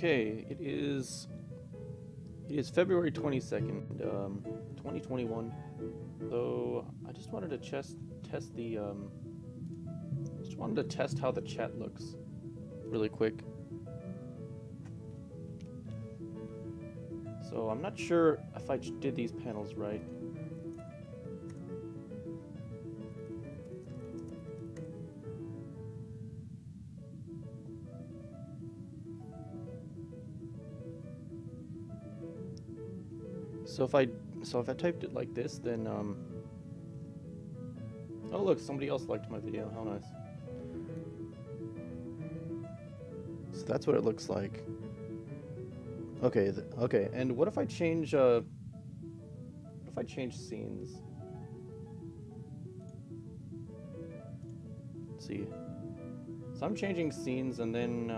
Okay, it is February 22nd, 2021. So I just wanted to test the just wanted to test how the chat looks really quick. So I'm not sure if I did these panels right. So if I typed it like this, then oh look, somebody else liked my video. How nice. So that's what it looks like. Okay, okay. And what if I change scenes? Let's see. So I'm changing scenes, and then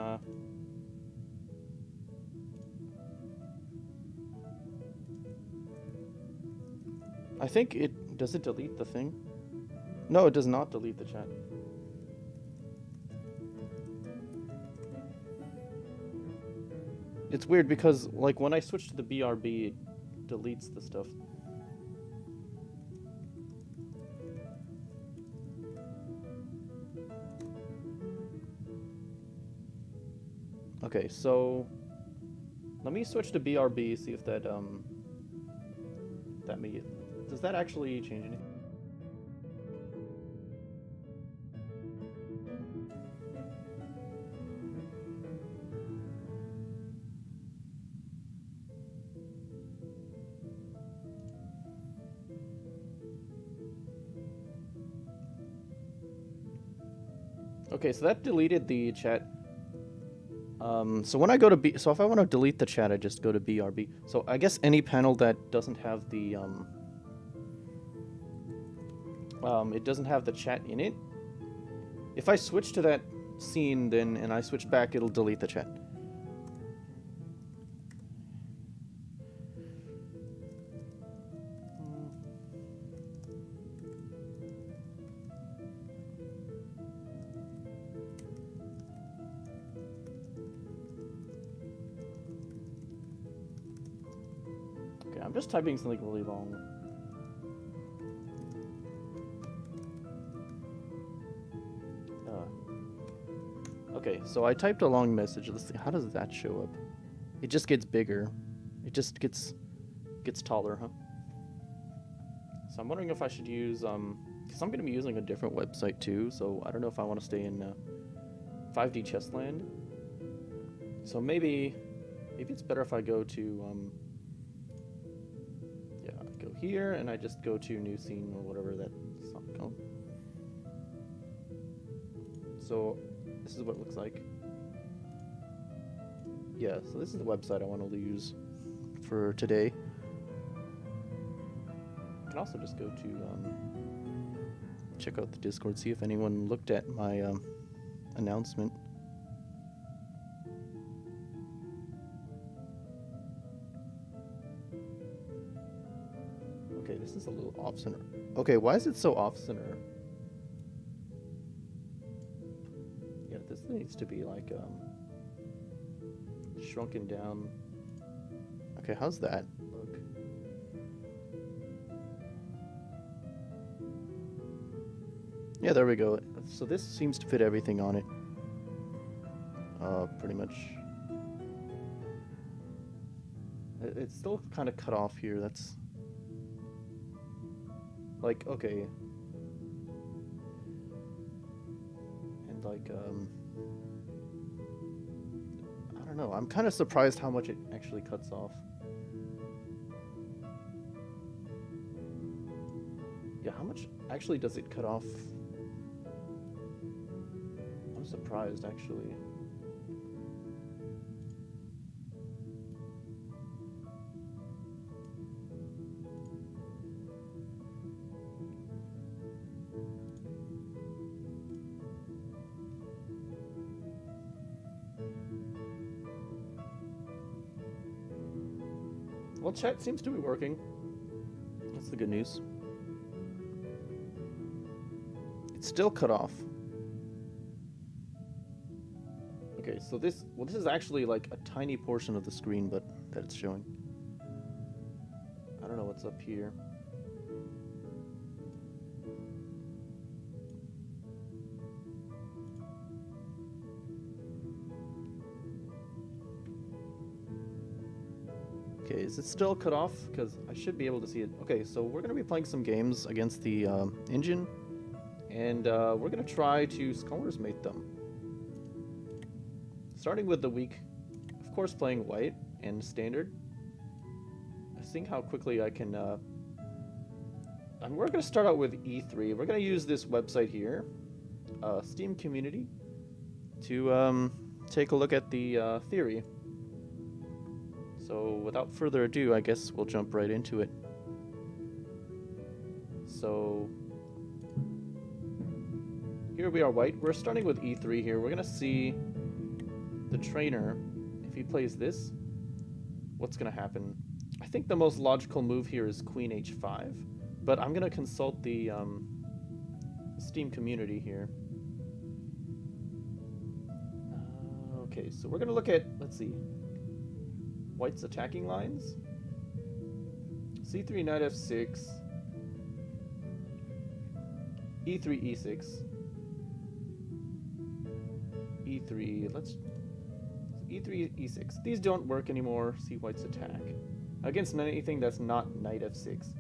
I think does it delete the thing? No, it does not delete the chat. It's weird because like when I switch to the BRB, it deletes the stuff. Okay, so let me switch to BRB, see if that does that actually change anything? Okay, so that deleted the chat. So when I go to so if I want to delete the chat, I just go to BRB. So I guess any panel that doesn't have the it doesn't have the chat in it. If I switch to that scene, then and I switch back, it'll delete the chat. Okay, I'm just typing something really long. Okay, so I typed a long message. Let's see, how does that show up? It just gets bigger. It just gets taller, huh? So I'm wondering if I should use because I'm gonna be using a different website too. So I don't know if I want to stay in 5D Chessland. So maybe it's better if I go to yeah, I go here and I just go to new scene or whatever that's called. So this is what it looks like. Yeah, so this is the website I want to use for today. I can also just go to check out the Discord, see if anyone looked at my announcement. Okay, this is a little off-center. Okay, why is it so off-center? Yeah, this needs to be like shrunken down. Okay, how's that look? Yeah, there we go. So this seems to fit everything on it. Pretty much. It's still kind of cut off here. That's like, okay. And like, I don't know. I'm kind of surprised how much it actually cuts off. Yeah, how much actually does it cut off? I'm surprised, actually. Well, chat seems to be working. That's the good news. It's still cut off. Okay, so this is actually like a tiny portion of the screen, but that it's showing. I don't know what's up here. Okay, is it still cut off? Because I should be able to see it. Okay, so we're going to be playing some games against the engine, and we're going to try to Scholars Mate them. Starting with the weak, of course playing white and standard. Seeing how quickly I can... and we're going to start out with E3. We're going to use this website here, Steam Community, to take a look at the theory. So without further ado, I guess we'll jump right into it. So here we are white. We're starting with E3 here. We're going to see the trainer. If he plays this, what's going to happen? I think the most logical move here is Queen H5, but I'm going to consult the Steam Community here. Okay, so we're going to look at, let's see, White's attacking lines. C3, Knight F6, E3, E6, E3, let's... E3, E6. These don't work anymore. See White's attack. Against anything that's not Knight F6.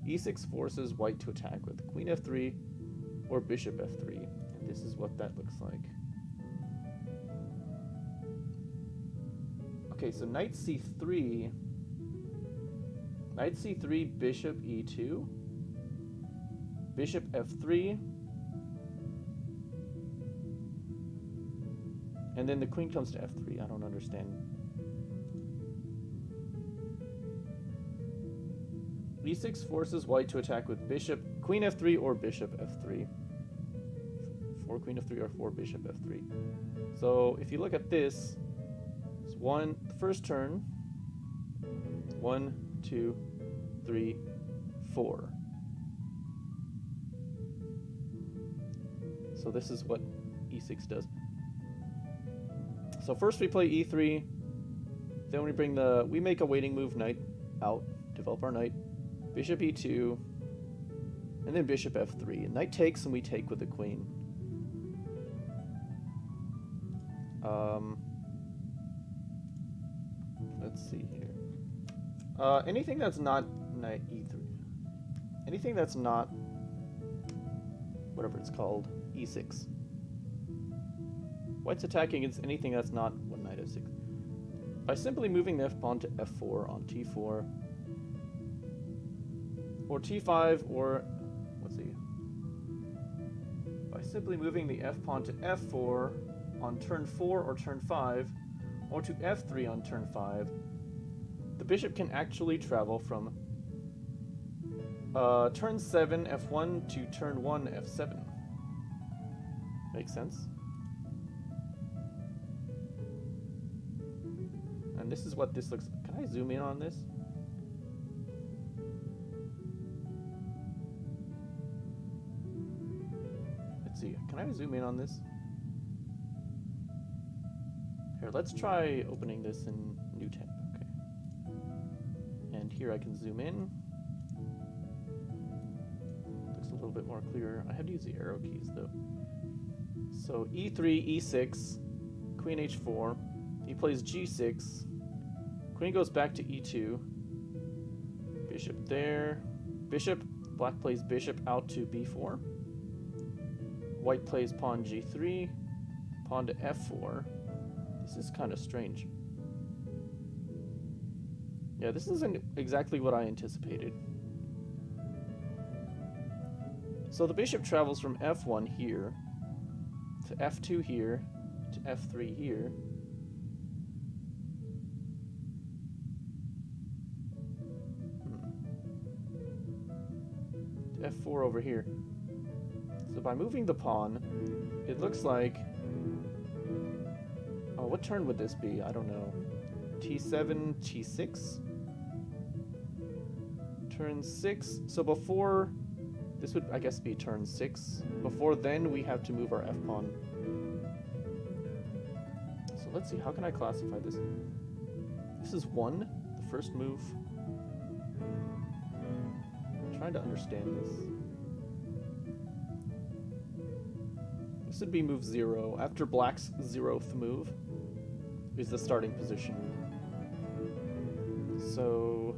E6 forces White to attack with Queen F3 or Bishop F3. And this is what that looks like. Okay, so Knight C3. Knight C3, Bishop E2. Bishop F3. And then the queen comes to F3. I don't understand. E6 forces White to attack with Bishop, Queen F3 or Bishop F3. For Queen F3 or for Bishop F3. So if you look at this, it's the first turn. 1, 2, 3, 4. So this is what E6 does. So first we play E3, then we make a waiting move, knight out, develop our knight, Bishop E2, and then Bishop F3. And knight takes and we take with the queen. Let's see here. Anything that's not knight E3. Anything that's not, whatever it's called, E6. White's attacking against anything that's not one knight F6. By simply moving the F pawn to F4 on T4, or T5, or let's see. By simply moving the F pawn to F4 on turn 4 or turn 5, or to F3 on turn 5, the bishop can actually travel from turn 7 F1 to turn 1 F7. Makes sense? And this is what this looks like. Can I zoom in on this? Let's see. Can I zoom in on this? Here, let's try opening this in new tab. Okay. And here I can zoom in. Looks a little bit more clear. I have to use the arrow keys though. So E3, E6, Queen H4. He plays G6. Queen goes back to E2. Bishop there. Bishop. Black plays bishop out to B4. White plays pawn G3. Pawn to F4. This is kind of strange. Yeah, this isn't exactly what I anticipated. So the bishop travels from F1 here to F2 here to F3 here. To F4 over here. So by moving the pawn, it looks like... Oh, what turn would this be? I don't know. T7, T6? Turn 6. So before... This would, I guess, be turn 6. Before then, we have to move our F-pawn. So So let's see, how can I classify this? This is 1, the first move. I'm trying to understand this. This would be move 0. After black's 0th move is the starting position. So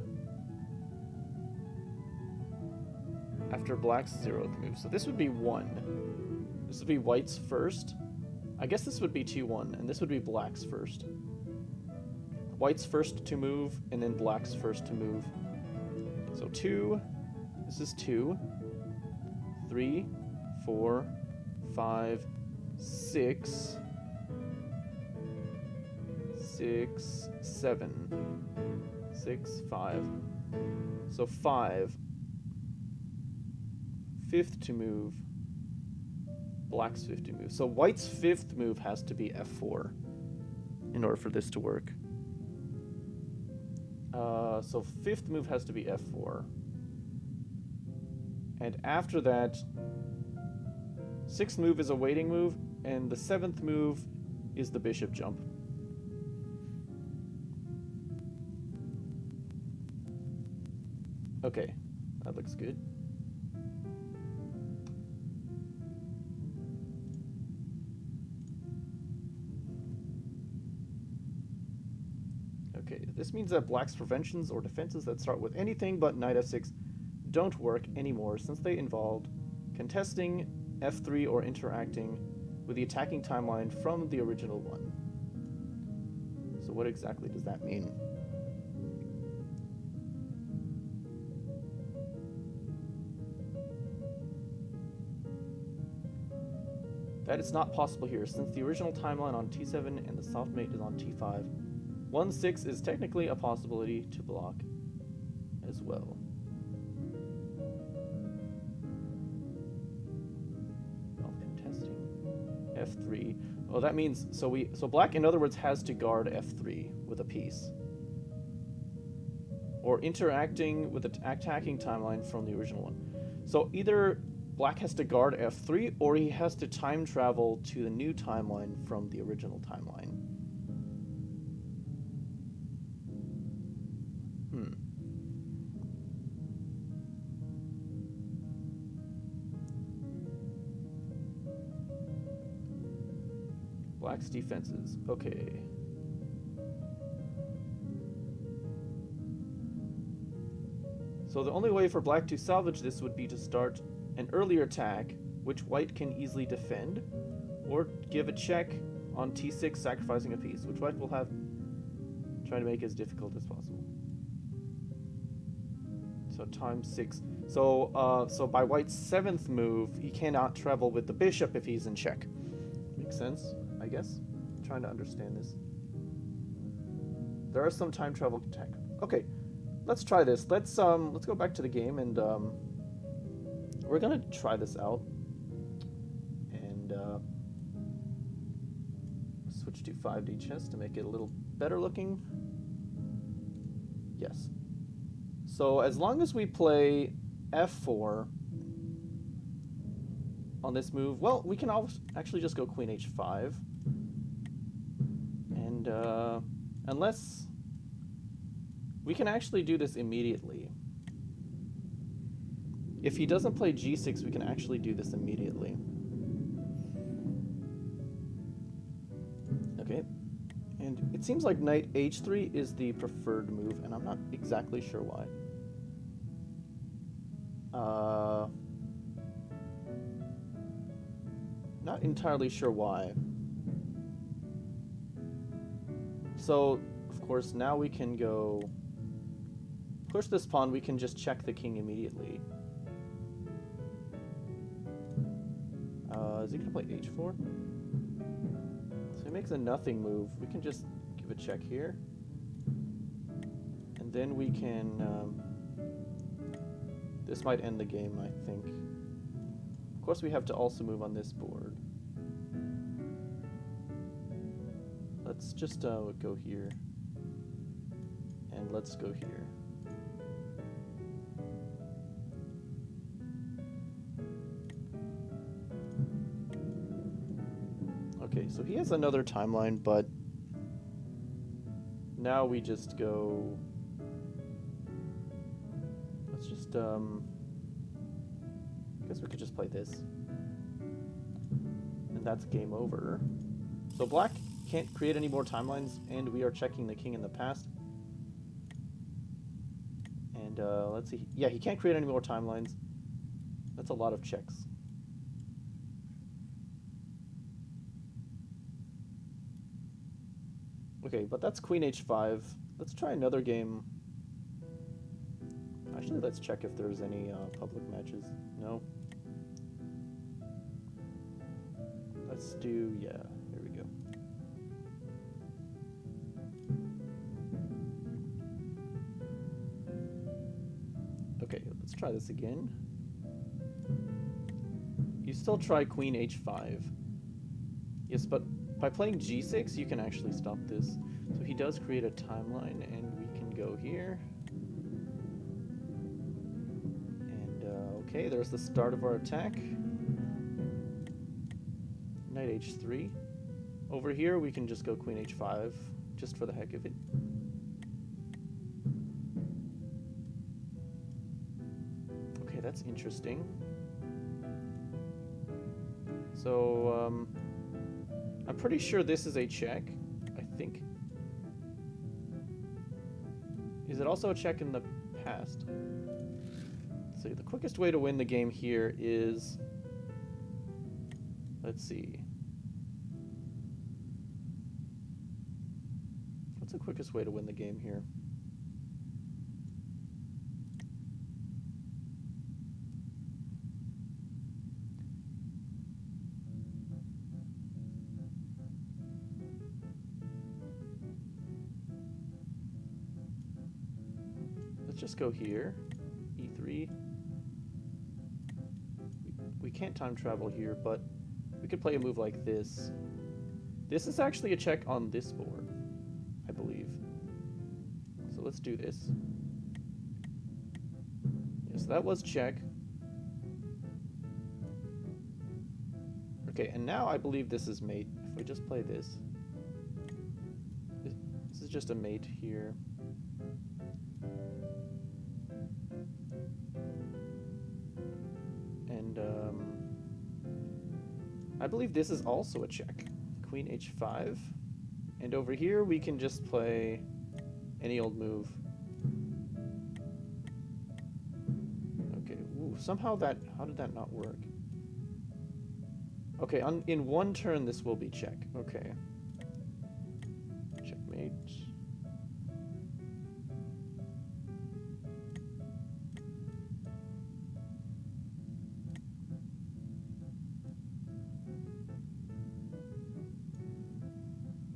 after black's 0th move. So this would be 1. This would be white's first. I guess this would be 2-1, and this would be black's first. White's first to move, and then black's first to move. So 2, this is 2, 3, 4, 5, 6, 7, 6, 5. So 5. 5th to move. Black's 5th to move. So white's 5th move has to be F4 in order for this to work. So 5th move has to be F4. And after that, 6th move is a waiting move, and the 7th move is the bishop jump. Okay, that looks good. Okay, this means that black's preventions or defenses that start with anything but knight f6 don't work anymore since they involved contesting f3 or interacting with the attacking timeline from the original one. So what exactly does that mean? That is not possible here since the original timeline on t7 and the soft mate is on t5. 1-6 is technically a possibility to block as well. While contesting f3. Oh, that means so black in other words has to guard f3 with a piece. Or interacting with the attacking timeline from the original one. So either black has to guard f3 or he has to time travel to the new timeline from the original timeline. Black's defenses. Okay. So the only way for black to salvage this would be to start an earlier attack, which white can easily defend, or give a check on t6, sacrificing a piece, which white will have trying to make as difficult as possible. So times 6. So by white's 7th move, he cannot travel with the bishop if he's in check. Makes sense, I guess. I'm trying to understand this. There are some time travel attack. Okay, let's try this. Let's go back to the game and we're gonna try this out. And switch to 5D chess to make it a little better looking. Yes. So as long as we play f4 on this move, well, we can actually just go queen h5. And unless we can actually do this immediately. If he doesn't play g6, we can actually do this immediately. Okay. And it seems like knight h3 is the preferred move, and I'm not exactly sure why. Not entirely sure why. So, of course, now we can go push this pawn. We can just check the king immediately. Is he gonna play h4? So he makes a nothing move. We can just give a check here. And then we can... this might end the game, I think. Of course, we have to also move on this board. Let's just go here. And let's go here. Okay, so he has another timeline, but now we just go... Let's just, I guess we could just play this. And that's game over. So black can't create any more timelines, and we are checking the king in the past. And let's see. Yeah, he can't create any more timelines. That's a lot of checks. Okay, but that's queen h5. Let's try another game. Actually, let's check if there's any public matches. No. Let's do, yeah, here we go. Okay, let's try this again. You still try queen h5. Yes, but by playing g6, you can actually stop this. So he does create a timeline, and we can go here. And, okay, there's the start of our attack. Knight h3. Over here, we can just go queen h5, just for the heck of it. Okay, that's interesting. So, I'm pretty sure this is a check, I think. Is it also a check in the past? Let's see, the quickest way to win the game here is... Let's see. What's the quickest way to win the game here? Let's just go here. E3. We can't time travel here, but we could play a move like this. This is actually a check on this board, I believe. So let's do this. Yes, that was check. Okay, and now I believe this is mate. If we just play this. This is just a mate here. And, I believe this is also a check. Queen h5. And over here we can just play any old move. Okay, ooh, somehow that... How did that not work? Okay, in one turn this will be check. Okay. Checkmate.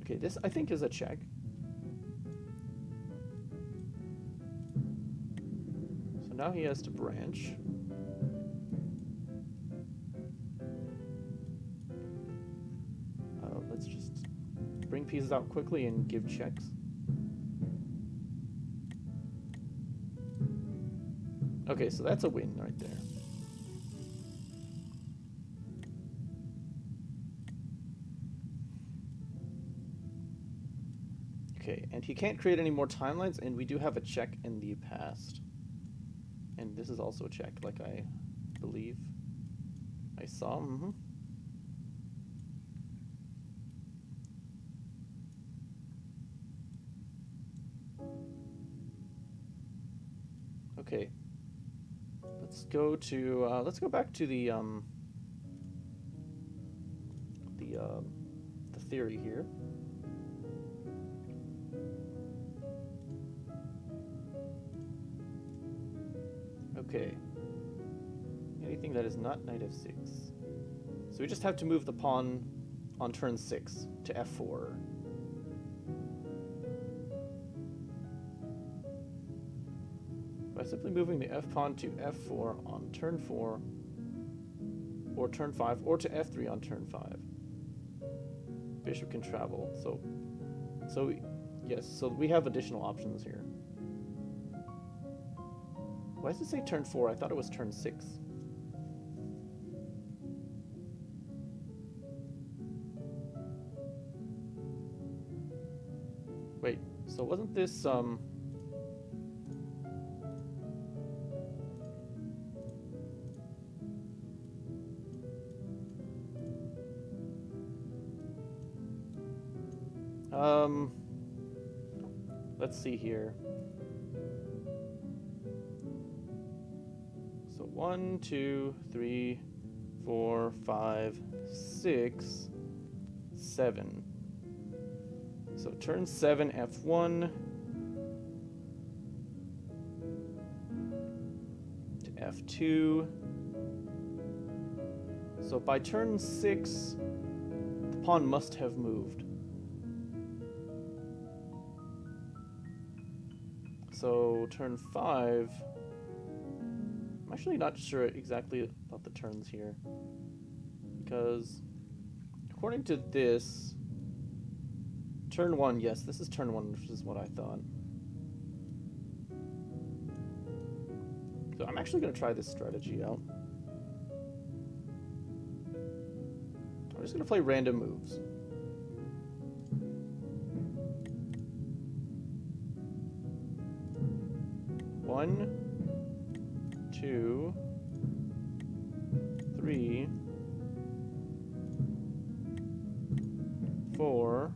Okay, this I think is a check. So now he has to branch. Let's just bring pieces out quickly and give checks. Okay, so that's a win right there. Okay, and he can't create any more timelines, and we do have a check in the past. And this is also a check, like I believe I saw. Mm-hmm. Okay. Let's go back to the theory here. Okay. Anything that is not knight f6. So we just have to move the pawn on turn 6 to f4. By simply moving the f-pawn to f4 on turn 4, or turn 5, or to f3 on turn 5. Bishop can travel, so yes, so we have additional options here. Why does it say turn 4? I thought it was turn 6. Wait, So wasn't this let's see here. So 1, 2, 3, 4, 5, 6, 7. So turn 7, F1 to F2. So by turn 6, the pawn must have moved. So turn 5, I'm actually not sure exactly about the turns here, because according to this, turn 1, yes, this is turn 1, which is what I thought. So I'm actually going to try this strategy out. I'm just going to play random moves. One, 2, 3, 4,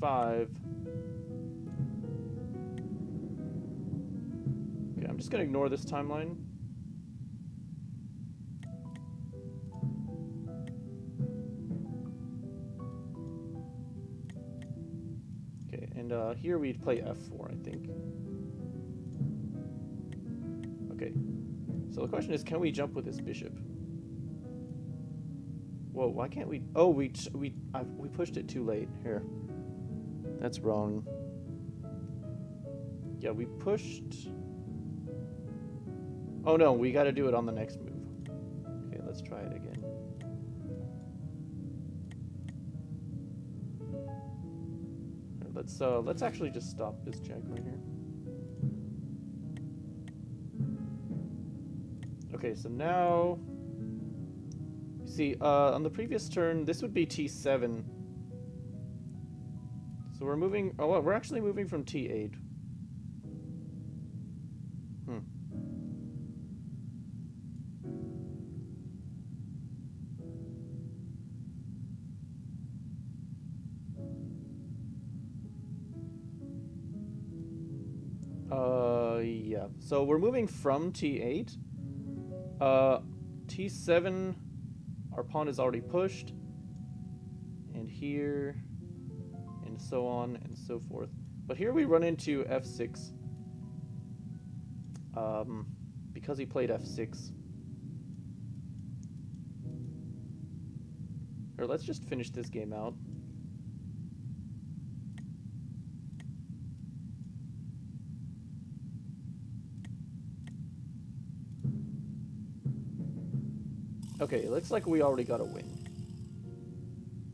5. Okay, I'm just gonna ignore this timeline. Okay, and here we'd play F4, I think. Okay, so the question is, can we jump with this bishop? Whoa, why can't we? Oh, we pushed it too late. Here, that's wrong. Yeah, we pushed. Oh no, we got to do it on the next move. Okay, let's try it again. Let's actually just stop this check right here. Okay, so now, see, on the previous turn, this would be T7. So we're moving. Oh, well, we're actually moving from T8. Yeah. So we're moving from T8. T7, our pawn is already pushed. And here, and so on and so forth. But here we run into F6. Because he played F6. Or let's just finish this game out. Okay, it looks like we already got a win.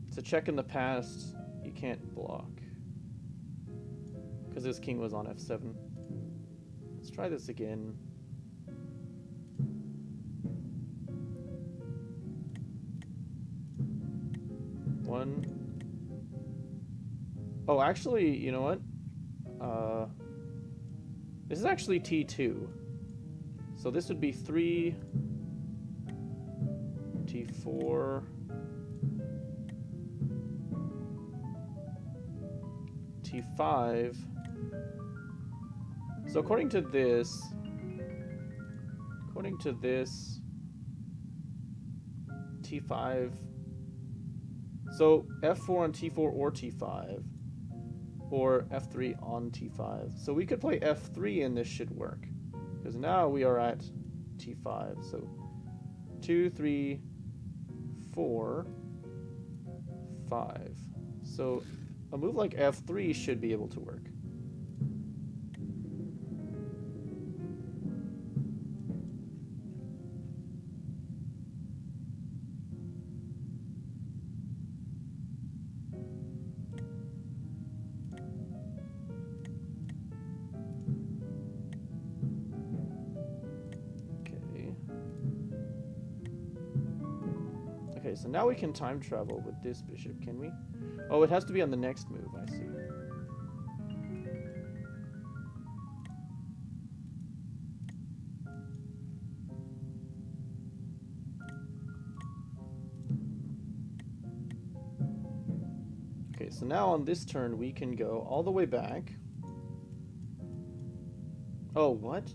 It's a check in the past. You can't block. Because his king was on F7. Let's try this again. One. Oh, actually, you know what? This is actually T2. So this would be 3... T4, T5. So according to this, T5. So F4 on T4 or T5, or F3 on T5. So we could play F3 and this should work, because now we are at T5. So 2, 3, 4, 5. So a move like F3 should be able to work. Okay. so now we can time travel with this bishop, can we? Oh, it has to be on the next move, I see. Okay, so now on this turn we can go all the way back. Oh, what?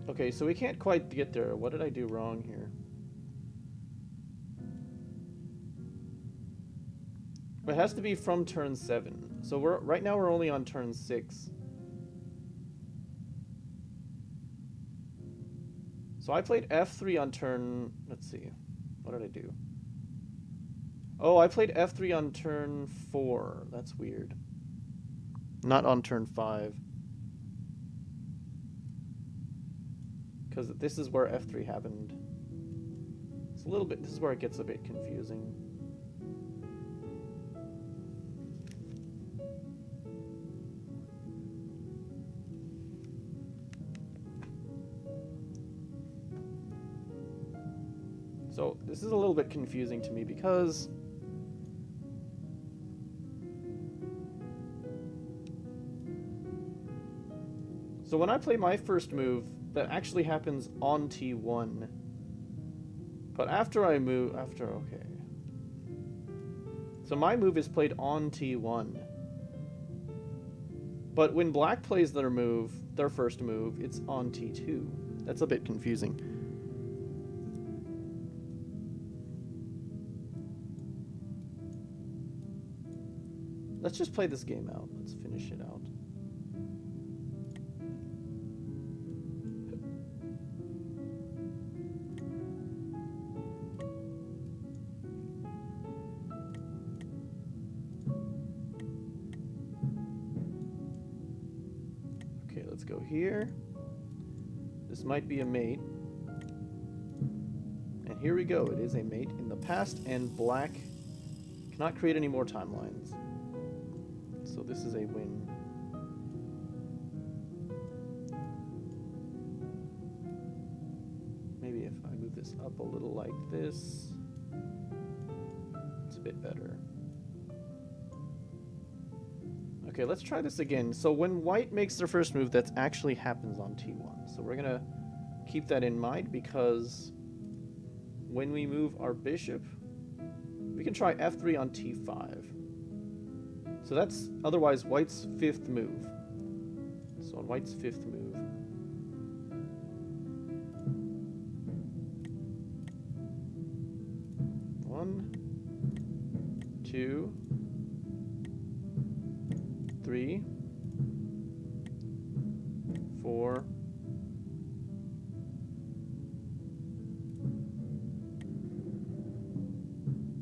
Okay, so we can't quite get there. What did I do wrong here? It has to be from turn 7. So right now we're only on turn 6. So I played F3 on turn... Let's see. What did I do? Oh, I played F3 on turn 4. That's weird. Not on turn 5. Because this is where F3 happened. It's a little bit... This is where it gets a bit confusing. So this is a little bit confusing to me because so when I play my first move, that actually happens on T1. But after I move, okay. So my move is played on T1. But when black plays their move, their first move, it's on T2. That's a bit confusing. Let's just play this game out. Let's finish it out. Okay, let's go here. This might be a mate. And here we go. It is a mate in the past, and black cannot create any more timelines. So this is a win. Maybe if I move this up a little like this, it's a bit better. Okay, let's try this again. So when white makes their first move, that actually happens on T1. So we're gonna keep that in mind because when we move our bishop, we can try F3 on T5. So that's otherwise white's 5th move. So on white's 5th move. One, two, three, 4.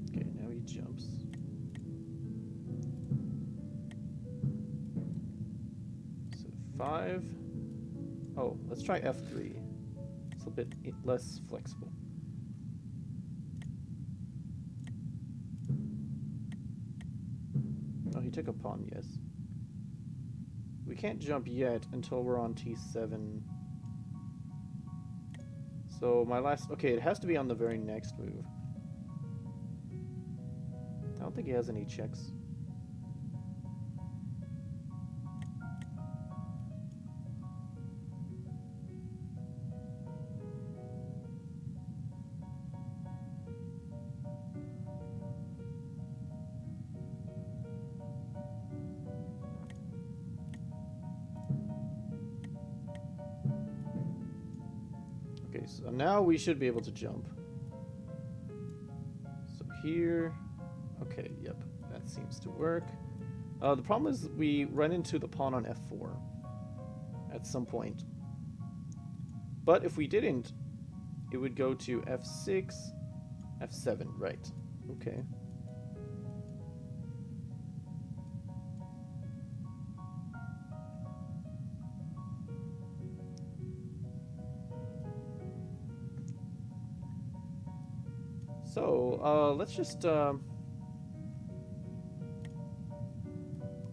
Okay, now he jumps. So 5. Oh, let's try F3. It's a bit less flexible. Oh, he took a pawn, yes. We can't jump yet until we're on T7. So my last... Okay, it has to be on the very next move. I don't think he has any checks. So now we should be able to jump. So here, okay, yep, that seems to work. The problem is we run into the pawn on F4 at some point. But if we didn't, it would go to F6, F7, right? Okay. So, let's just, this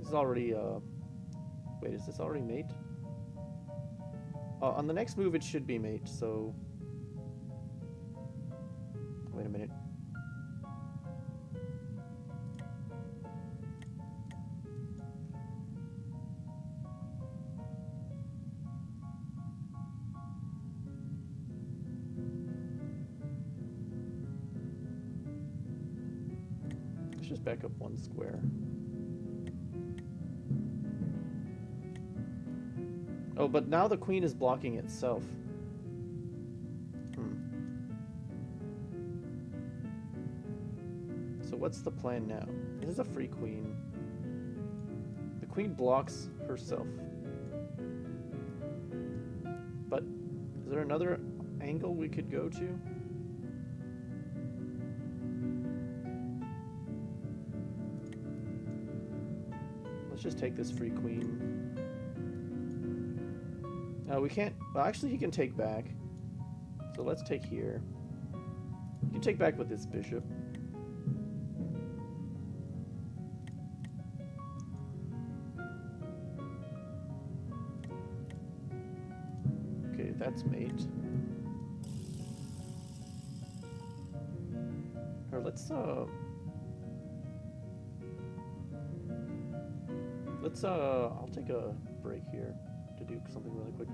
is already, wait, is this already mate? On the next move it should be mate, so Wait a minute. Let's just back up one square. Oh, but now the queen is blocking itself. So what's the plan now? This is a free queen. The queen blocks herself. But is there another angle we could go to? Let's just take this free queen. We can't. Well, actually, he can take back. So let's take here. You can take back with this bishop. Okay, that's mate. Or let's I'll take a break here to do something really quick.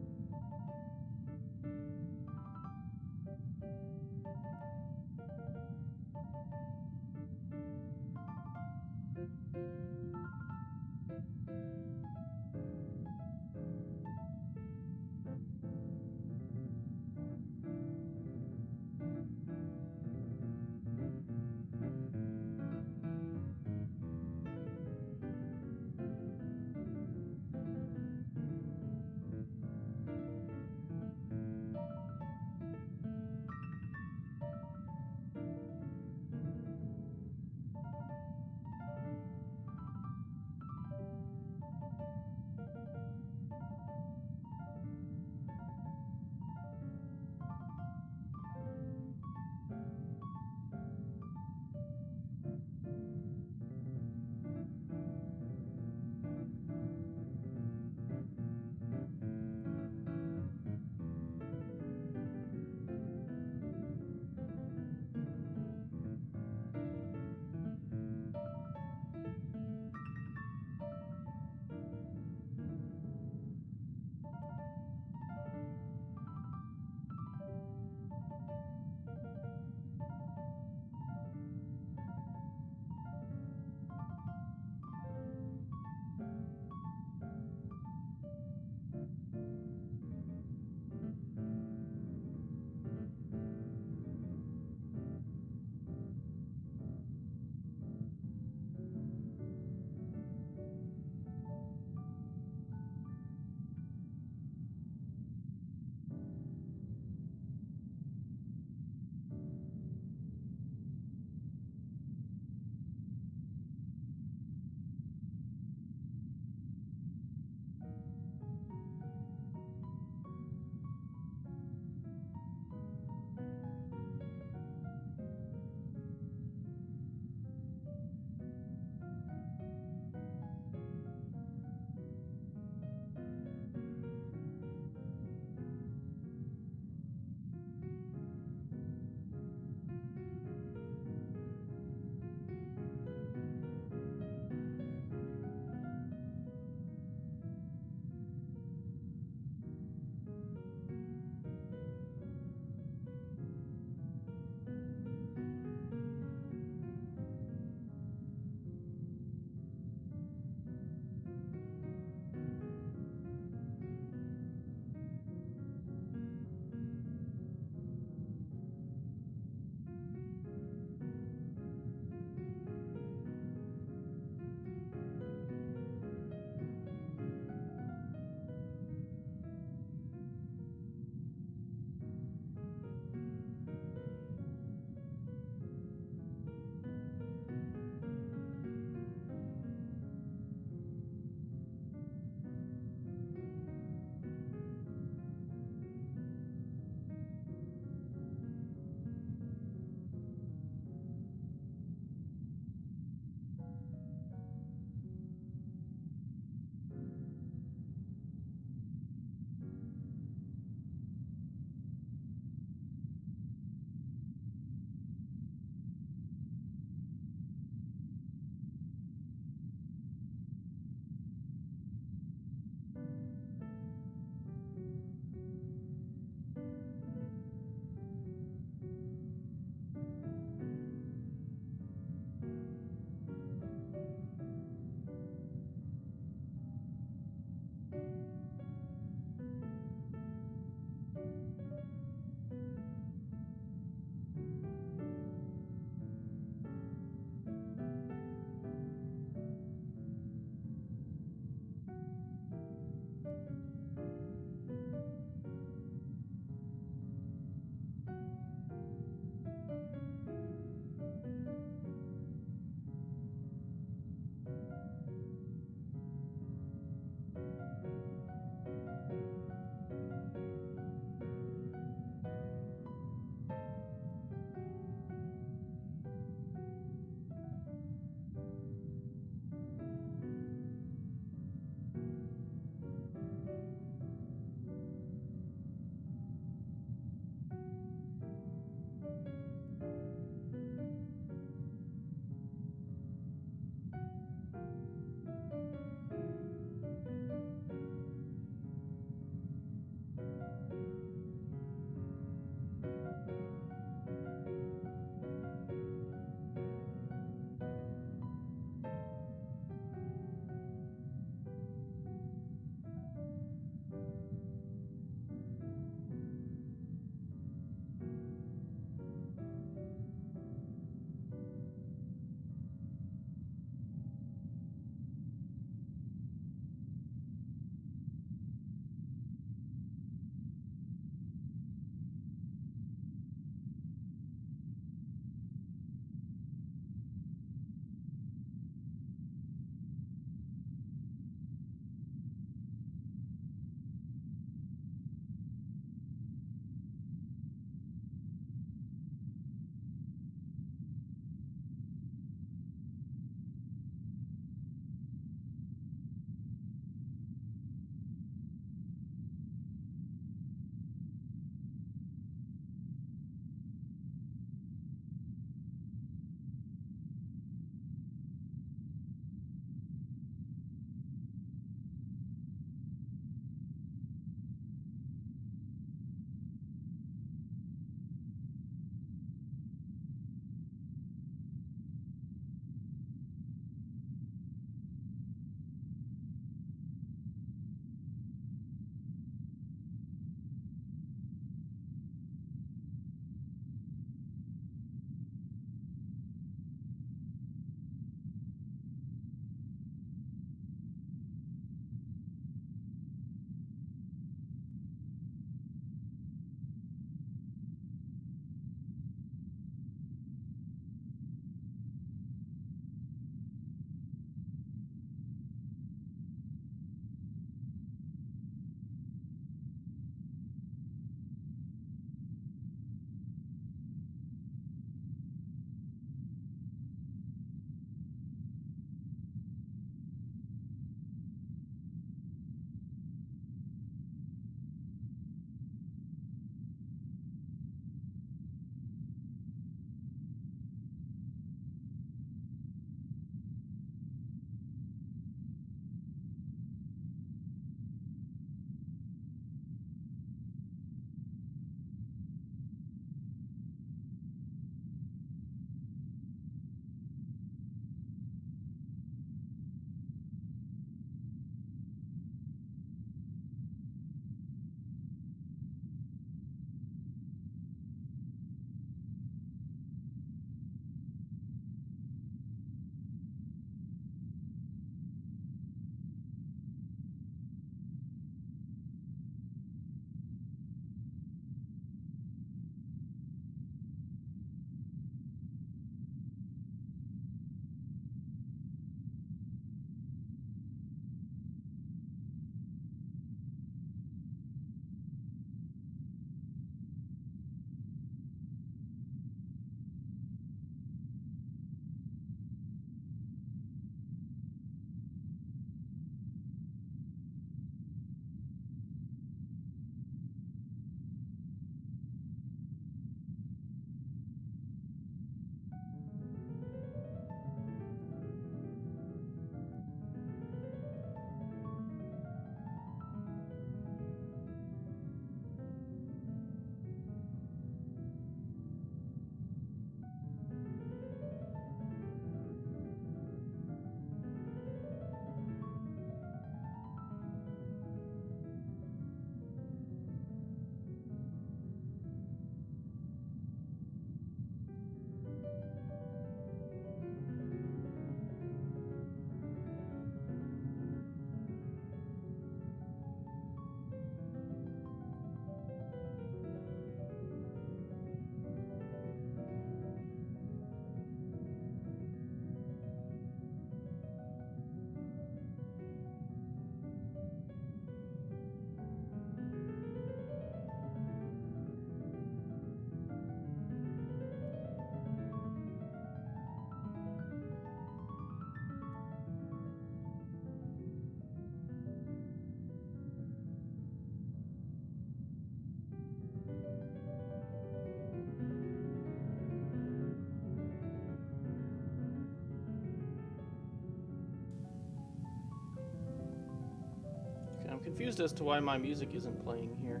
confused as to why my music isn't playing here.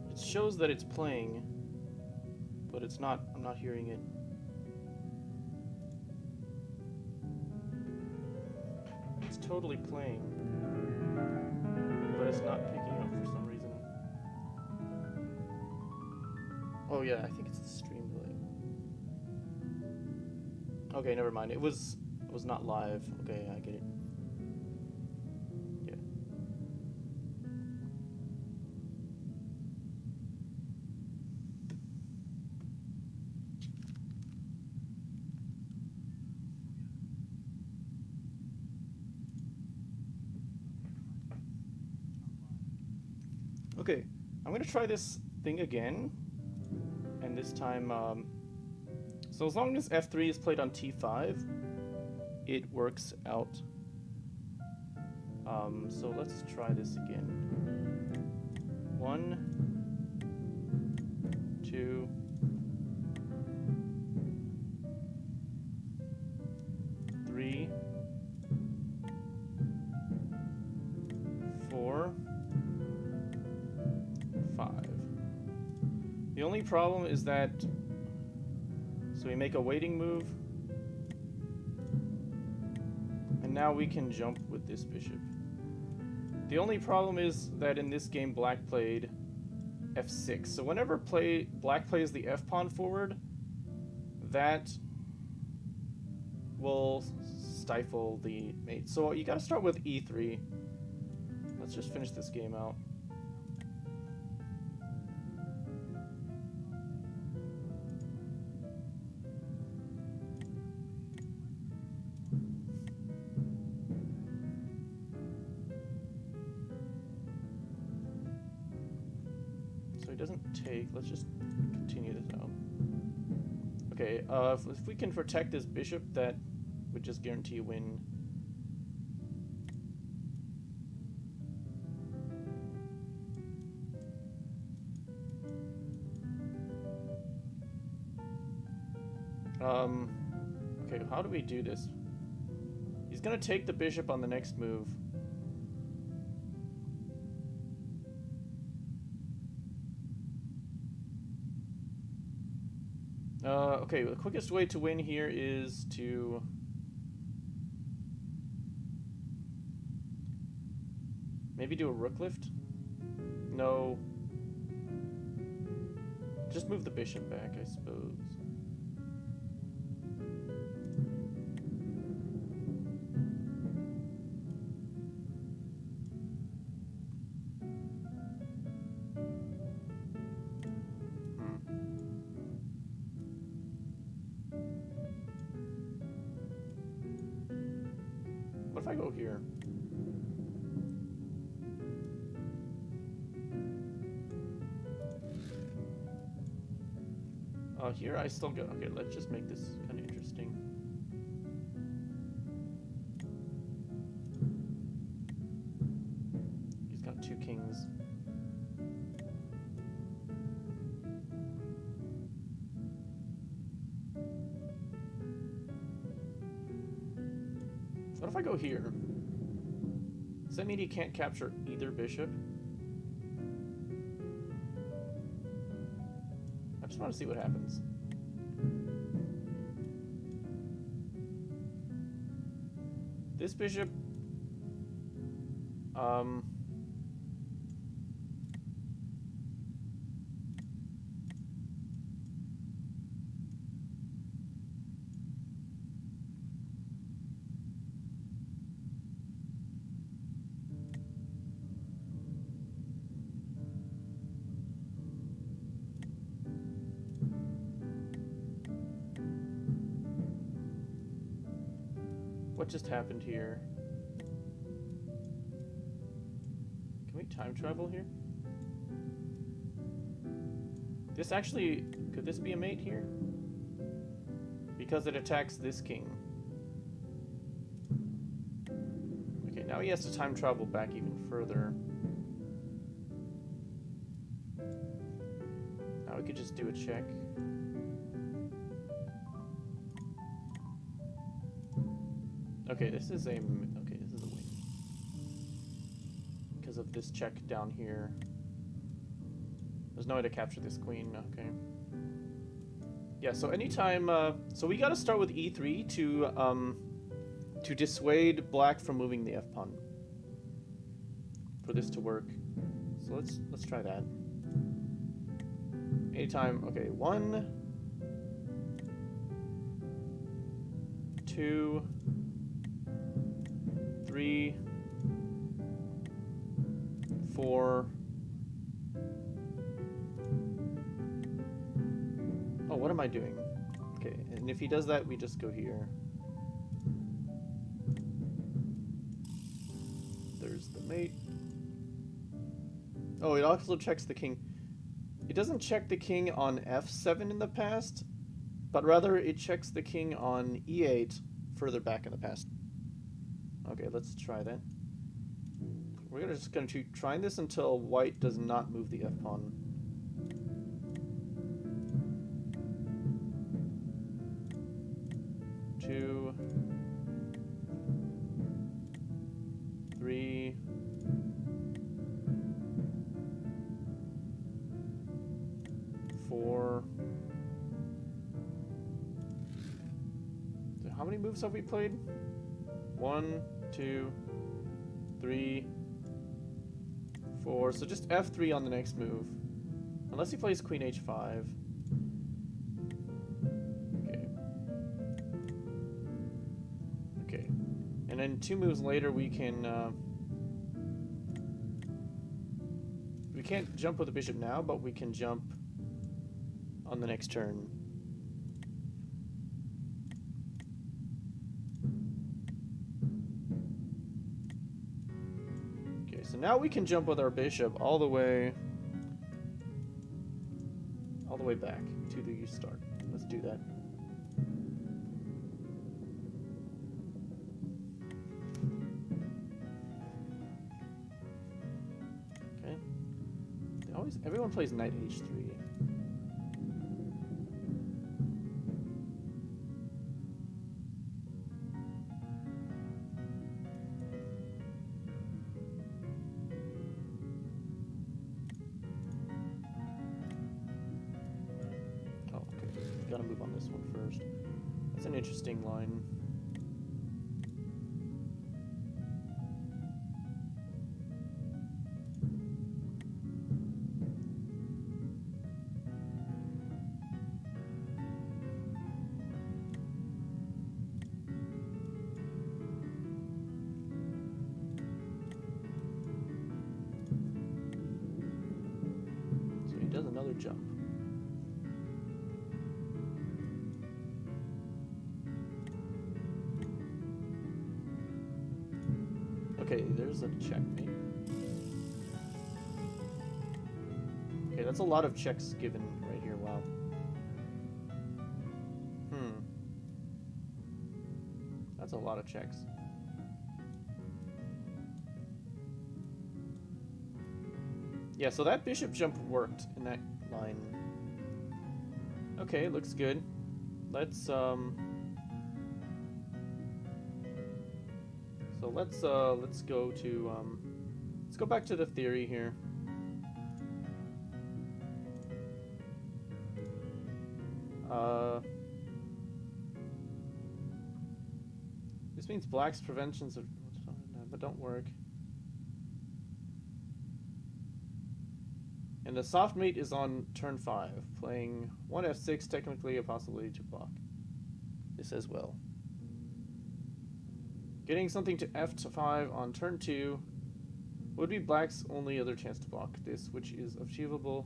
It shows that it's playing, but it's not. I'm not hearing it. It's totally playing, but it's not picking up for some reason. Oh yeah, I think it's the stream delay. Okay, never mind. It was not live. Okay, I get it. Yeah. Okay, I'm gonna try this thing again, and this time, so as long as F3 is played on T5, it works out. So let's try this again. 1, 2, 3, 4, 5. The only problem is that, so we make a waiting move, and now we can jump with this bishop. The only problem is that in this game Black played f6, so whenever Black plays the f-pawn forward, that will stifle the mate. So you gotta start with e3. Let's just finish this game out. Let's just continue this out. Okay, if we can protect this bishop, that would just guarantee a win. Okay, how do we do this? He's gonna take the bishop on the next move. Okay, the quickest way to win here is to maybe do a rook lift? No. Just move the bishop back, I suppose. What if I go here? Here I still go. Okay, let's just make this kind of interesting. He's got 2 kings. What if I go here? Does that mean he can't capture either bishop? I just want to see what happens. This bishop, what just happened here? Can we time travel here? This actually, could this be a mate here? Because it attacks this king. Okay, now he has to time travel back even further. Now we could just do a check. Okay, this is a win. of this check down here. There's no way to capture this queen. Okay. Yeah. So anytime. So we got to start with e3 to dissuade black from moving the f pawn. For this to work. So let's try that. Anytime. Okay. 1, 2, 3, 4. Oh, what am I doing? Okay, and if he does that, we just go here. There's the mate. Oh, it also checks the king. It doesn't check the king on f7 in the past, but rather it checks the king on e8 further back in the past. Okay, let's try that. We're just going to keep trying this until white does not move the f-pawn. Two, 3, 4. So how many moves have we played? 1, 2, 3, 4. So just f3 on the next move. Unless he plays queen h5. Okay. Okay. And then 2 moves later we can... we can't jump with the bishop now, but we can jump on the next turn. So now we can jump with our bishop all the way back to the start. Let's do that. Okay. Everyone plays knight h3. Gotta move on this one first. That's an interesting line. So he does another jump. Okay, there's a checkmate. Okay, that's a lot of checks given right here, wow. That's a lot of checks. Yeah, so that bishop jump worked in that line. Okay, looks good. Let's let's go to let's go back to the theory here. This means black's preventions of but don't work. And the soft mate is on turn 5, playing 1 f6, technically a possibility to block this as well. Getting something to f5 on turn 2 would be black's only other chance to block this, which is achievable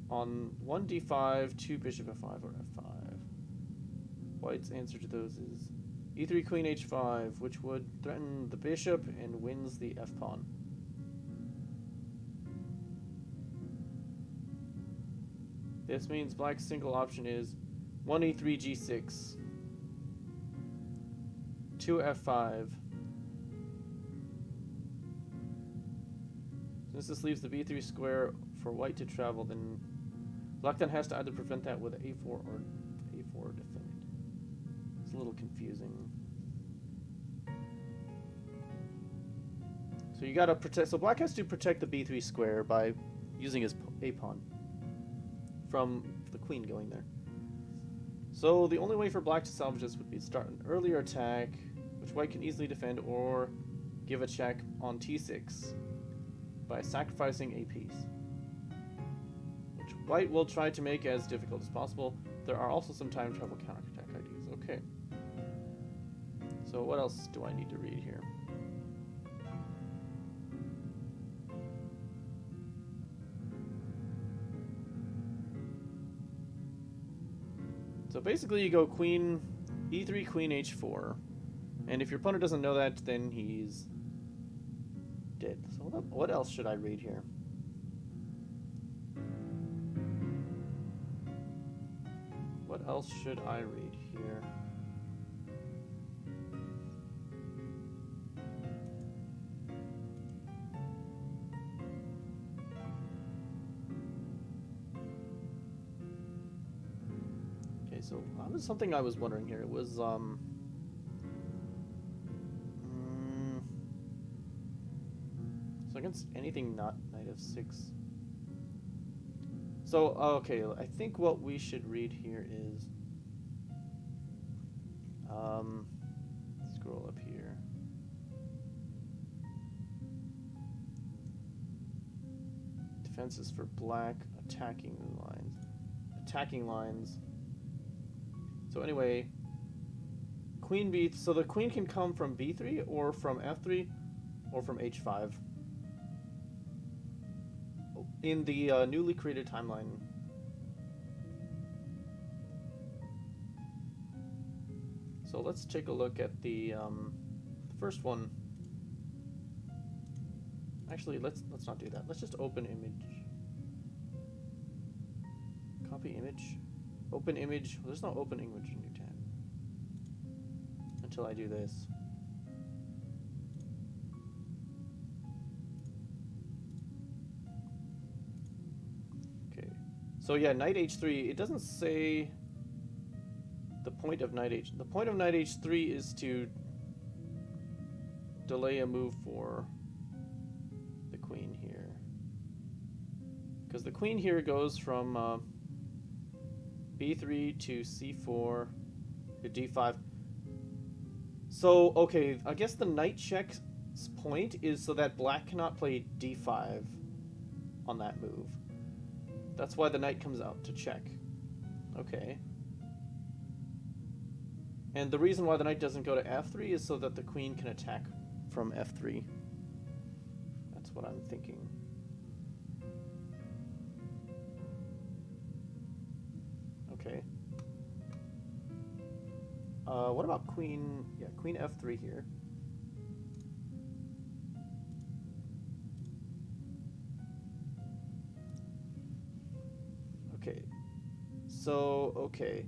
on 1 d5, 2 bishop f5, or f5. White's answer to those is e3 queen h5, which would threaten the bishop and wins the f-pawn. This means black's single option is 1 e3 g6, 2 f5. Since this leaves the b3 square for white to travel, then black then has to either prevent that with a4 or a4 defend. It's a little confusing. So you gotta protect. So black has to protect the b3 square by using his a pawn from the queen going there. So the only way for black to salvage this would be to start an earlier attack, which white can easily defend, or give a check on t6 by sacrificing a piece, which white will try to make as difficult as possible. There are also some time travel counterattack ideas. Okay. So what else do I need to read here? So basically you go queen e3, queen h4, and if your opponent doesn't know that, then he's dead. So what else should I read here? What else should I read here? So that was something I was wondering here. It was so against anything not knight f6. So okay, I think what we should read here is scroll up here. Defenses for black, attacking lines. So anyway, queen b. So the queen can come from b3 or from f3 or from h5 in the newly created timeline. So let's take a look at the first one. Actually, let's not do that. Let's just open image. Copy image. Open image. Well, there's no open image in new tab until I do this. Okay. So yeah, knight h3. It doesn't say the point of knight h. The point of knight h3 is to delay a move for the queen here, because the queen here goes from b3 to c4 to d5. So, okay, I guess the knight check's point is so that black cannot play d5 on that move. That's why the knight comes out to check. Okay. And the reason why the knight doesn't go to f3 is so that the queen can attack from f3. That's what I'm thinking. Okay. What about queen? Yeah, queen f3 here. Okay. So, okay.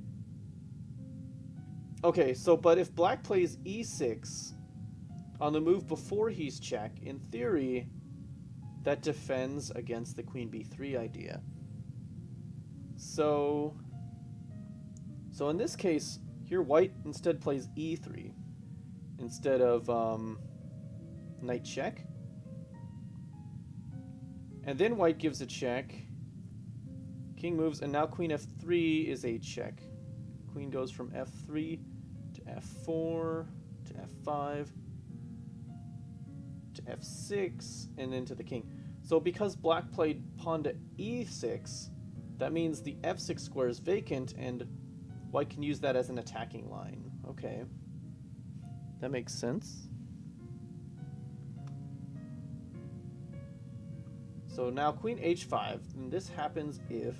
Okay, so, but if black plays e6 on the move before he's check, in theory, that defends against the queen b3 idea. So in this case, here white instead plays e3 instead of knight check. And then white gives a check. King moves, and now queen f3 is a check. Queen goes from f3 to f4 to f5 to f6 and then to the king. So because black played pawn to e6, that means the f6 square is vacant and white can use that as an attacking line. Okay. That makes sense. So now queen h5, and this happens if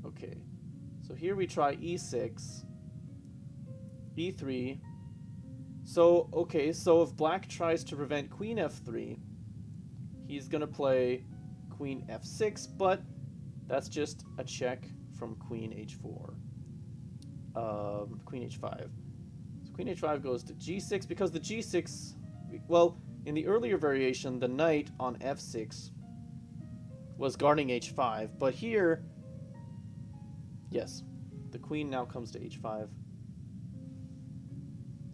okay. So here we try e6, e3. So, okay, so if black tries to prevent queen f3, he's going to play queen f6, but that's just a check from queen h4. Queen h5. So queen h5 goes to g6, because the g6, well, in the earlier variation, the knight on f6 was guarding h5, but here, yes, the queen now comes to h5.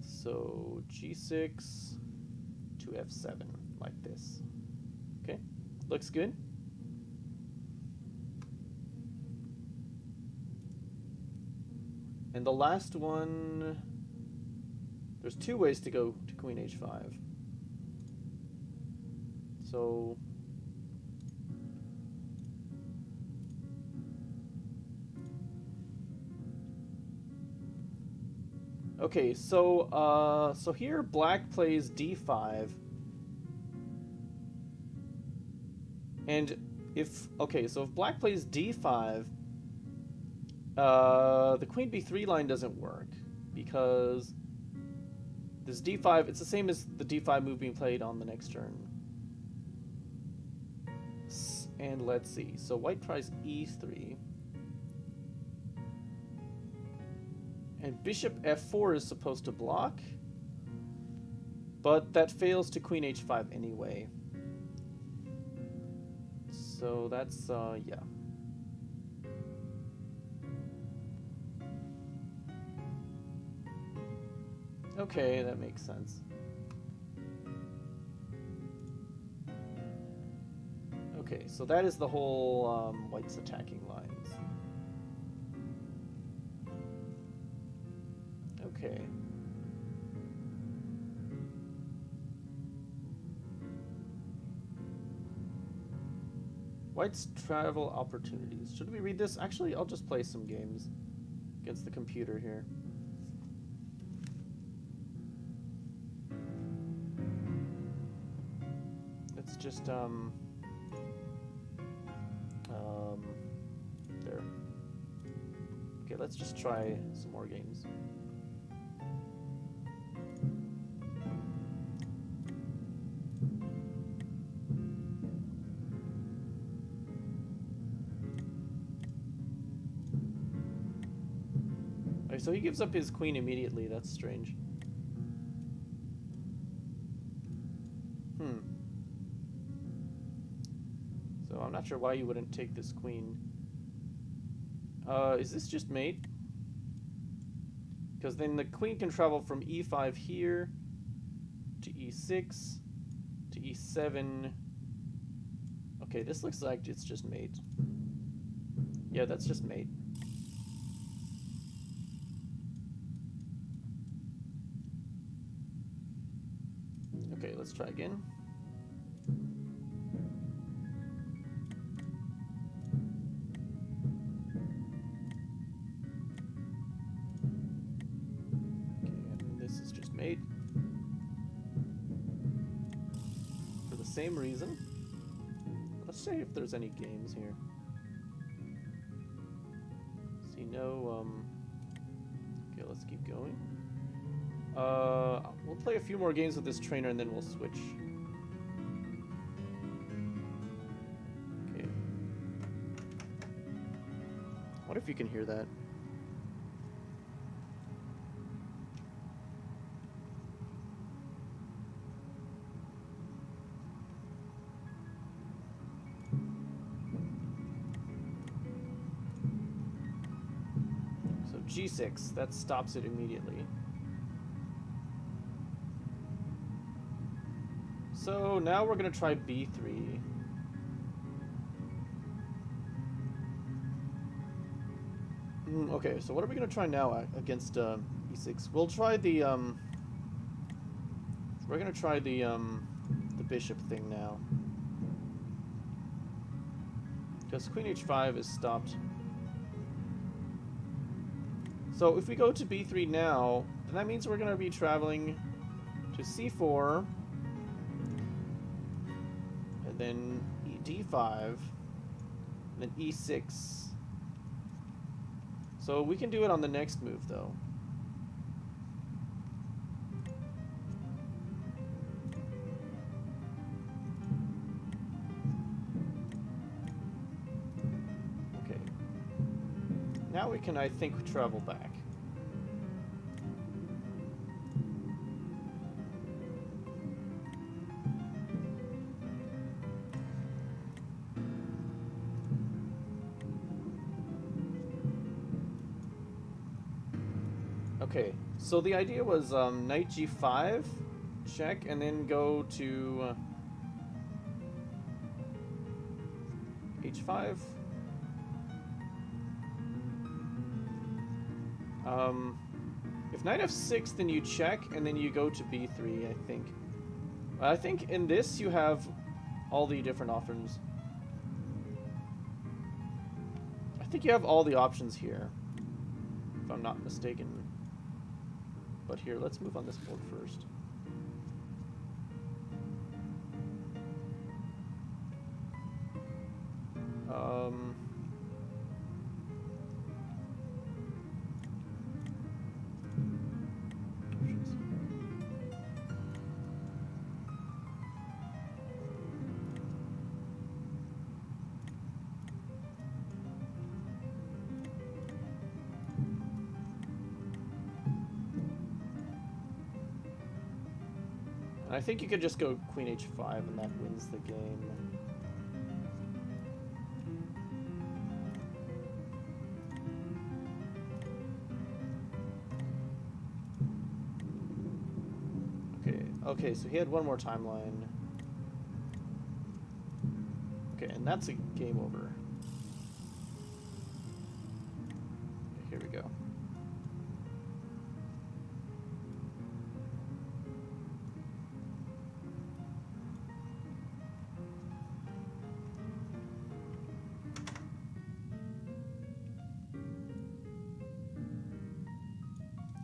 So g6 to f7, like this. Okay, looks good. And the last one, there's two ways to go to queen h5. So okay, so here black plays d5. And if so if black plays d5, the queen b3 line doesn't work because this d5, it's the same as the d5 move being played on the next turn. And let's see. So white tries e3. And bishop f4 is supposed to block, but that fails to queen h5 anyway. So that's, yeah. Okay, that makes sense. Okay, so that is the whole white's attacking lines. Okay. White's travel opportunities. Should we read this? Actually, I'll just play some games against the computer here. Let's just, there. Okay, let's just try some more games. Okay, so he gives up his queen immediately. That's strange. So I'm not sure why you wouldn't take this queen. Is this just mate? Because then the queen can travel from e5 here to e6 to e7. Okay, this looks like it's just mate. Yeah, that's just mate. Okay, let's try again. Mate. For the same reason. Let's see if there's any games here. See, no, okay, let's keep going. We'll play a few more games with this trainer and then we'll switch. Okay. What if you can hear that? G6, that stops it immediately. So now we're gonna try B3. Okay, so what are we gonna try now against E6? We'll try the we're gonna try the bishop thing now. Because Queen H5 is stopped. So if we go to B3 now, then that means we're going to be traveling to C4, and then D5, and then E6. So we can do it on the next move, though. Okay. Now we can, I think, travel back. Okay, so the idea was knight g5, check, and then go to h5. If knight f6, then you check, and then you go to b3, I think. I think in this you have all the different options. I think you have all the options here, if I'm not mistaken. But here, let's move on this board first. I think you could just go queen h5 and that wins the game. Okay, so he had one more timeline. Okay, and that's a game over. Okay, here we go.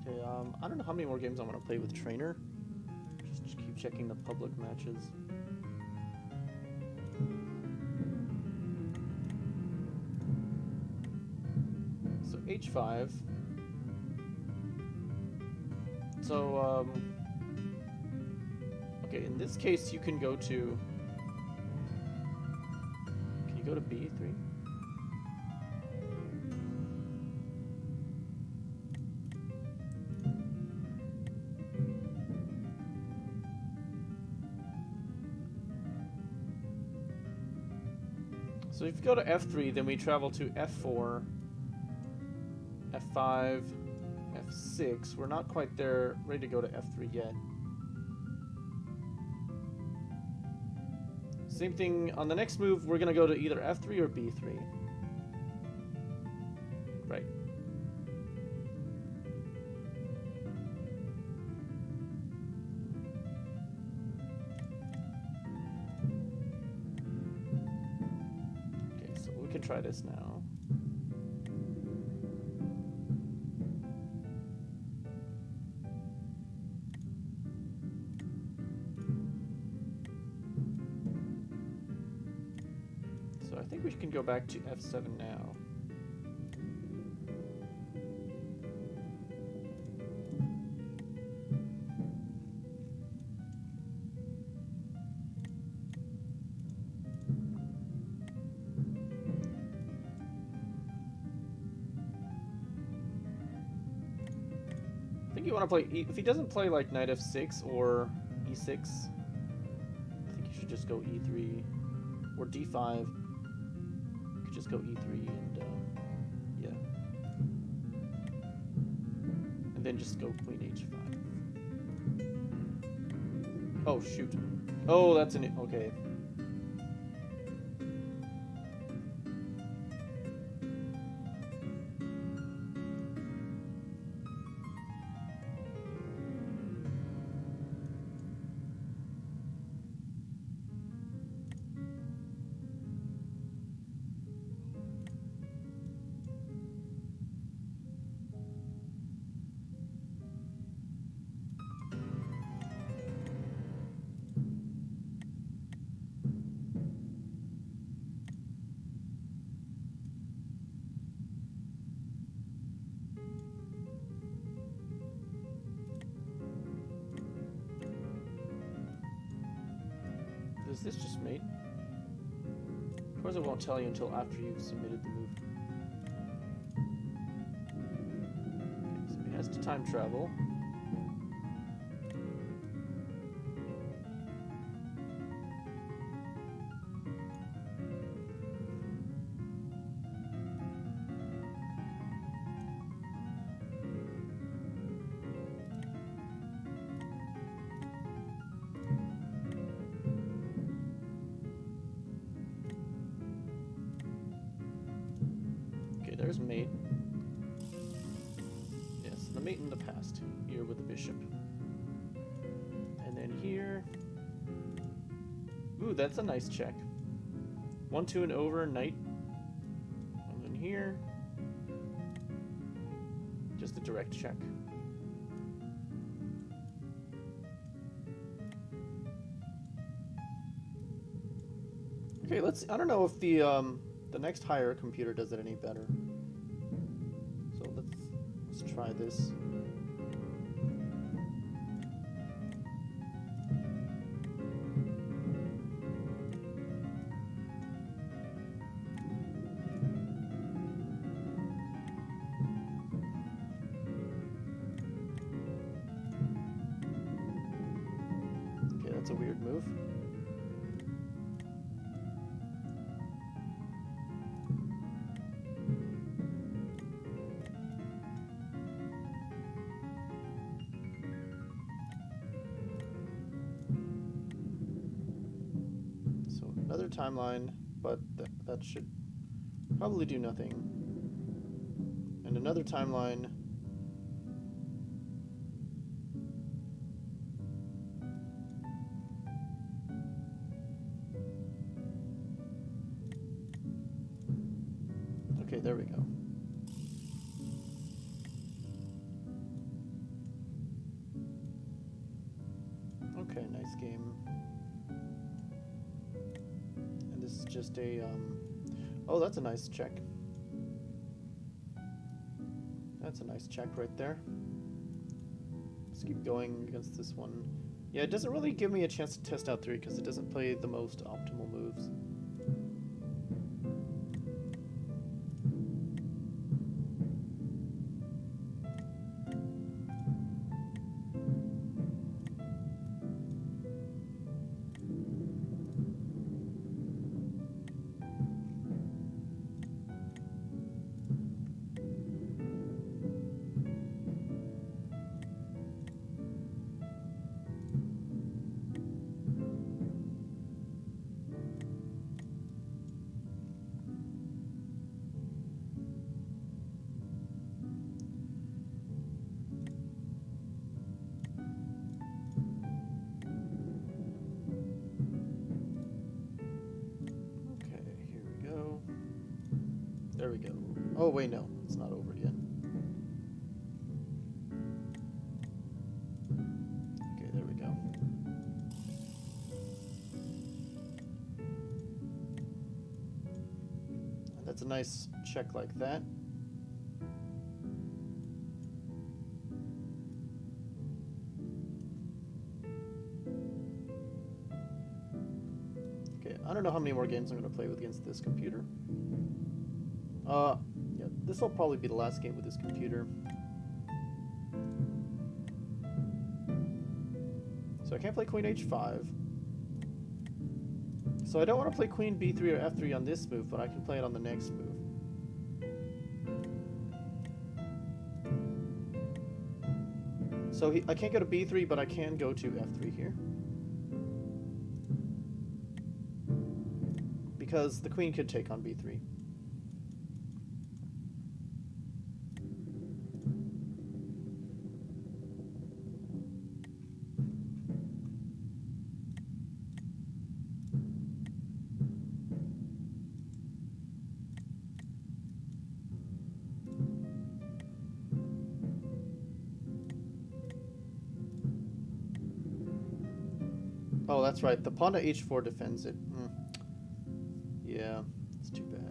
Okay, I don't know how many more games I'm gonna play with Trainer. Just keep checking the public matches. So h5. So okay, in this case you can go to. Can you go to b3? So if you go to f3, then we travel to f4, f5, f6. We're not quite there, ready to go to f3 yet. Same thing, on the next move, we're going to go to either f3 or b3. Right. We can try this now. So I think we can go back to f7 now. You want to play if he doesn't play like knight f6 or e6, I think you should just go e3 or d5. You could just go e3 and yeah, and then just go queen h5. Oh shoot! Oh, that's an okay. Is this just mate? Of course it won't tell you until after you've submitted the move. Okay, so he has to time travel. there's mate. Yes, the mate in the past. Here with the bishop. And then here... Ooh, that's a nice check. 1, 2, and over, knight. And then here... Just a direct check. Okay, let's... I don't know if the next higher computer does it any better. So let's try this. Okay, that's a weird move. Another timeline, but that should probably do nothing. And another timeline. Okay, there we go. Okay, nice game. This is just a, oh, that's a nice check. That's a nice check right there. Let's keep going against this one. Yeah, it doesn't really give me a chance to test out 3 because it doesn't play the most optimal moves. There we go. Oh, wait, no. It's not over yet. Okay, there we go. And that's a nice check like that. Okay, I don't know how many more games I'm going to play with against this computer. Yeah, this will probably be the last game with this computer. So I can't play Queen H5. So I don't want to play Queen B3 or F3 on this move, but I can play it on the next move. So I can't go to B3, but I can go to F3 here. Because the queen could take on B3. Oh, that's right. The pawn to h4 defends it. Yeah, it's too bad.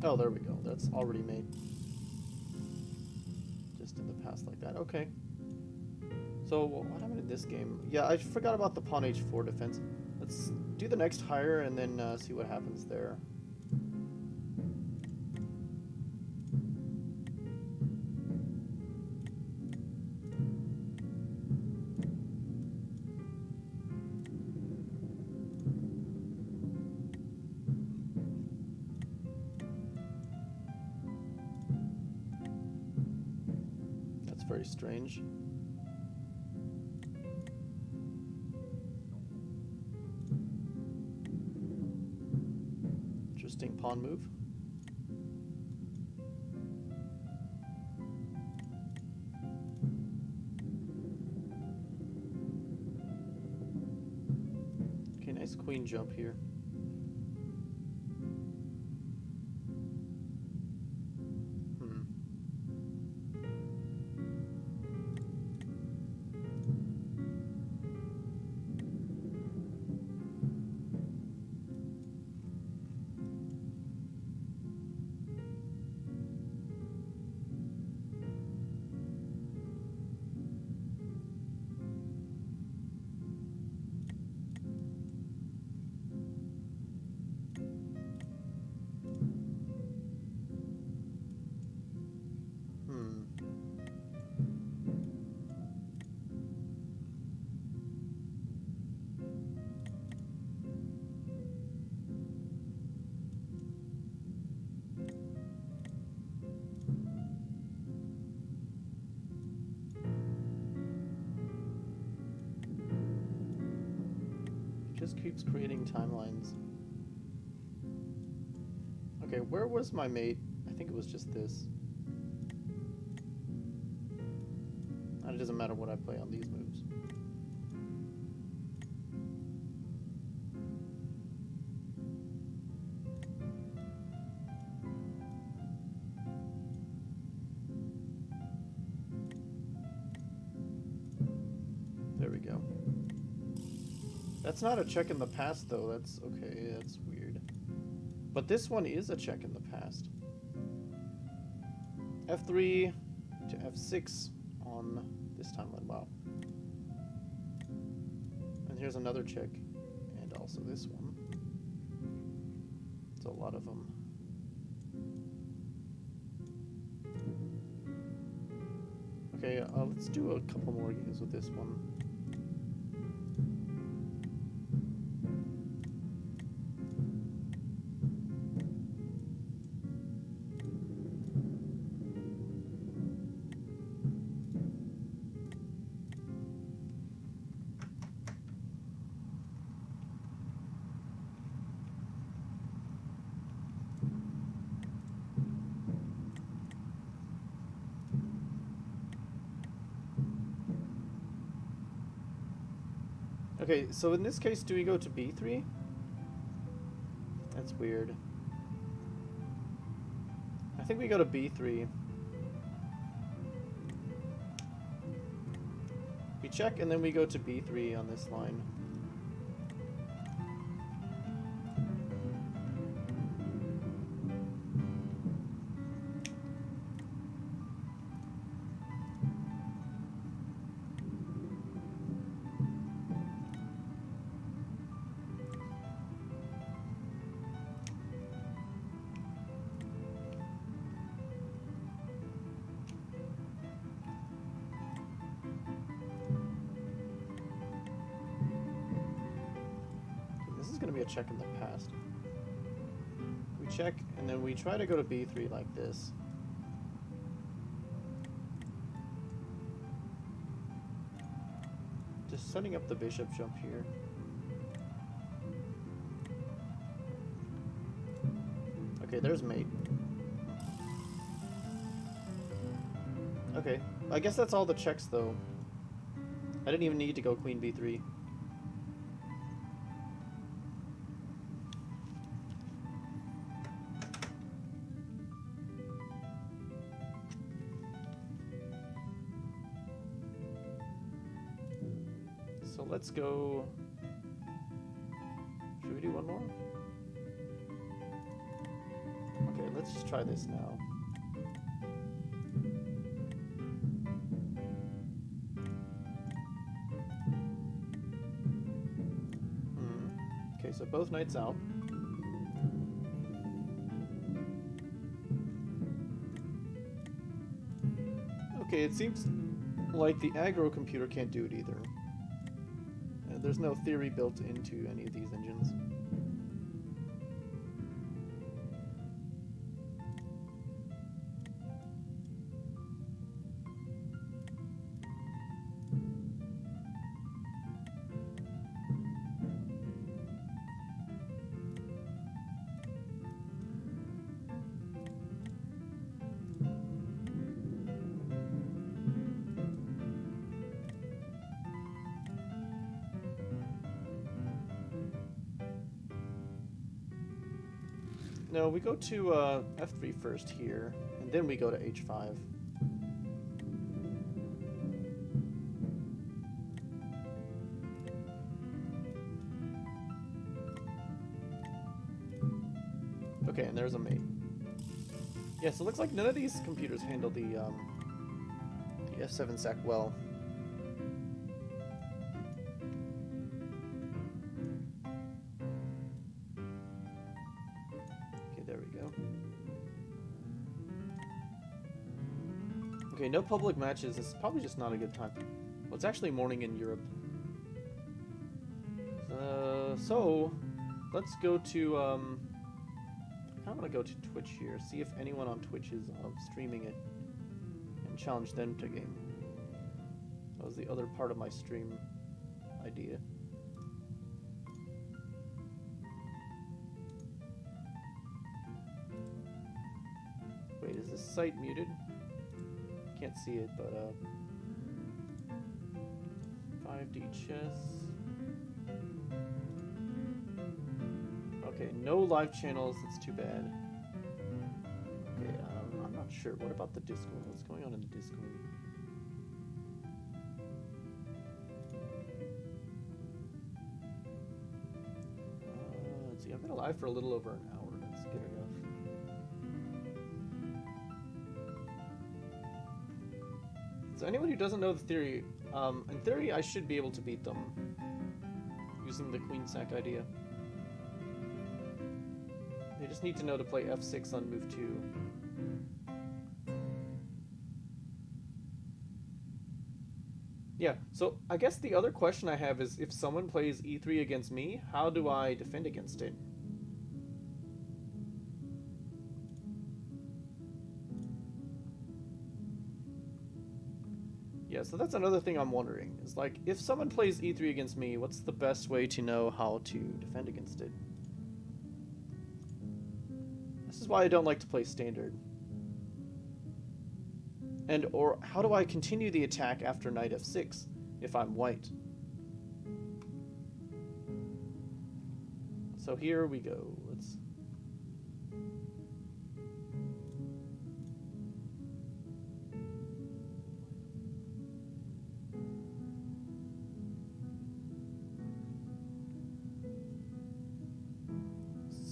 Oh, there we go. That's already made. Just in the past like that. Okay. So, what happened in this game? Yeah, I forgot about the pawn h4 defense. let's do the next hire and then see what happens there. That's very strange. Interesting pawn move. Okay, nice queen jump here. Just keeps creating timelines. Okay, where was my mate? I think it was just this. And it doesn't matter what I play on these moves. There we go. That's not a check in the past, though. That's okay. That's weird. But this one is a check in the past. F3 to F6 on this timeline. Wow. And here's another check. And also this one. It's a lot of them. Okay, let's do a couple more games with this one. Okay, so in this case, do we go to B3? That's weird. I think we go to B3. We check and then we go to B3 on this line. Going to be a check in the past. We check and then we try to go to B3 like this. Just setting up the bishop jump here. Okay, there's mate. Okay, I guess that's all the checks though. I didn't even need to go queen B3. So let's go. Should we do one more? Okay, let's just try this now. Okay, so both knights out. Okay, it seems like the aggro computer can't do it either. There's no theory built into any of these engines. No, we go to F3 first here, and then we go to H5. Okay, and there's a mate. Yeah, so it looks like none of these computers handle the F7 sack well. Okay, no public matches. This is probably just not a good time. Well, it's actually morning in Europe. So let's go to, I kind of want to go to Twitch here, see if anyone on Twitch is streaming it, and challenge them to game. That was the other part of my stream idea. Wait, is this site muted? Can't see it, but 5D chess. Okay, no live channels. That's too bad. Okay, I'm not sure. What about the Discord? What's going on in the Discord? Let's see. I've been alive for a little over an hour. That's good enough. So anyone who doesn't know the theory, in theory I should be able to beat them using the queen sack idea. They just need to know to play f6 on move 2. Yeah, so I guess the other question I have is, if someone plays e3 against me, how do I defend against it? Yeah, so that's another thing I'm wondering, is like, if someone plays e3 against me, what's the best way to know how to defend against it? This is why I don't like to play standard. And, or, how do I continue the attack after knight f6, if I'm white? So here we go, let's...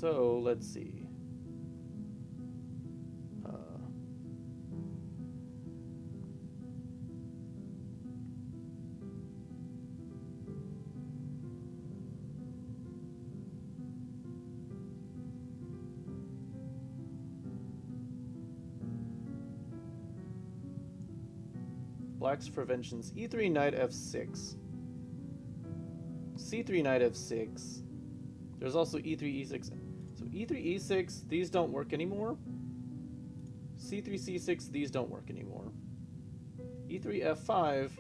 So, let's see. Black's for vengeance. E3 knight f6. C3 knight f6. There's also e3 e6. So e3 e6, these don't work anymore. C3 c6, these don't work anymore. E3 f5.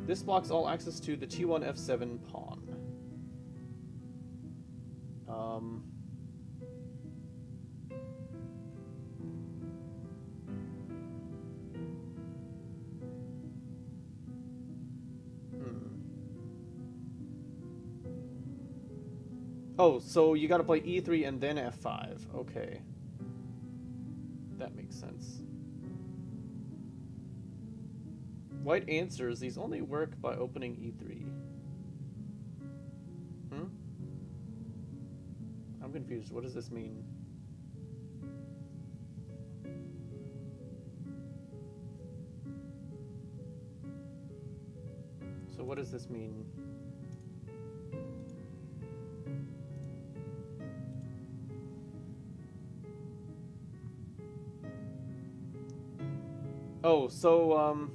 This blocks all access to the t1 f7 pawn. Oh, so you gotta play e3 and then f5. Okay. That makes sense. White answers, these only work by opening e3. I'm confused. What does this mean? So what does this mean? Oh, so,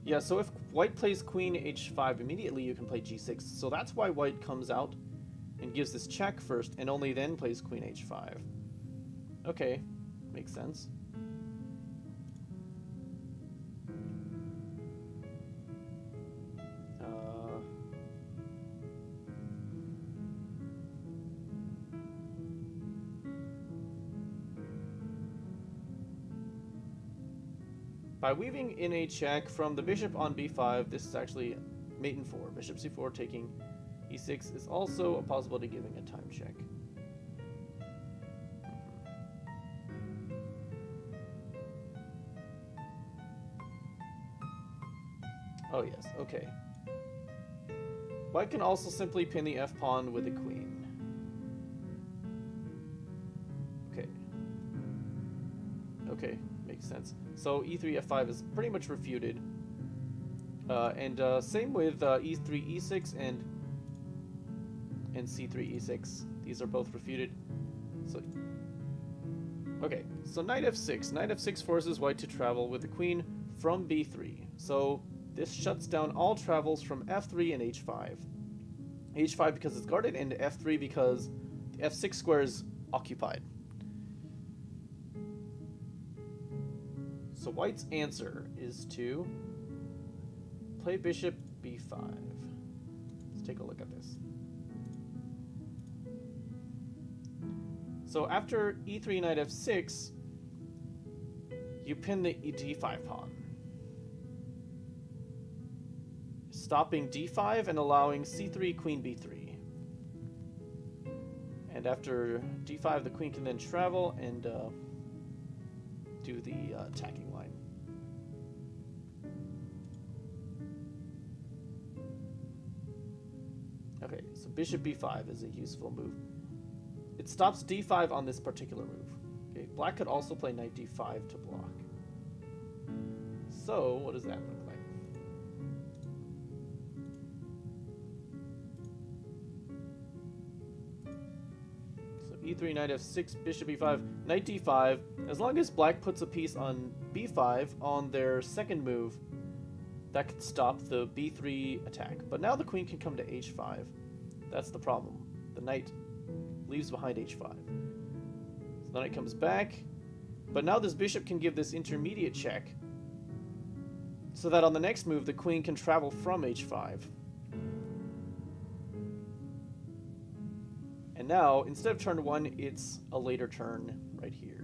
yeah, so if white plays queen h5 immediately, you can play g6. So that's why white comes out and gives this check first, and only then plays queen h5. Okay, makes sense. By weaving in a check from the bishop on b5, this is actually mate in 4. Bishop c4 taking e6 is also a possibility giving a time check. Oh yes, okay. White can also simply pin the f-pawn with a queen. Okay. Okay, makes sense. So e3, f5 is pretty much refuted. Same with e3, e6, and c3, e6. These are both refuted. So, okay, so knight f6. Knight f6 forces white to travel with the queen from b3. So this shuts down all travels from f3 and h5. h5 because it's guarded, and f3 because the f6 square is occupied. So white's answer is to play bishop b5. Let's take a look at this. So after e3 knight f6, you pin the d5 pawn, stopping d5 and allowing c3 queen b3. And after d5, the queen can then travel and do the attacking line. Okay, so bishop b5 is a useful move. It stops d5 on this particular move. Okay, black could also play knight d5 to block. So, what does that look like? So e3, knight f6, bishop e5, knight d5. As long as black puts a piece on b5 on their second move, that could stop the b3 attack. But now the queen can come to h5. That's the problem. The knight leaves behind h5. So the knight comes back, but now this bishop can give this intermediate check, so that on the next move the queen can travel from h5. And now, instead of turn 1, it's a later turn right here.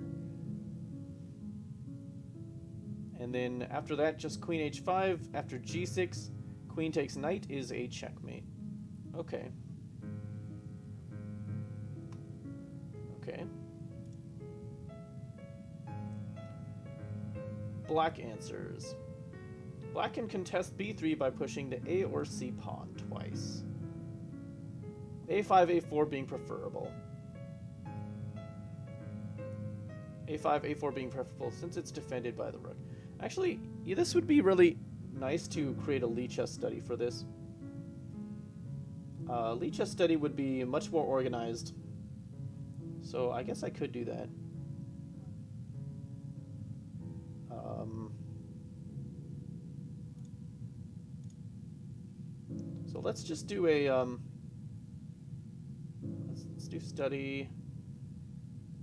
And then after that, just queen h5. After g6, queen takes knight is a checkmate. Okay. Okay. Black answers. Black can contest b3 by pushing the a or c pawn twice. a5, a4 being preferable. a5, a4 being preferable since it's defended by the rook. Actually, yeah, this would be really nice to create a Lichess study for this. Lichess study would be much more organized. So I guess I could do that. So let's just do a let's do study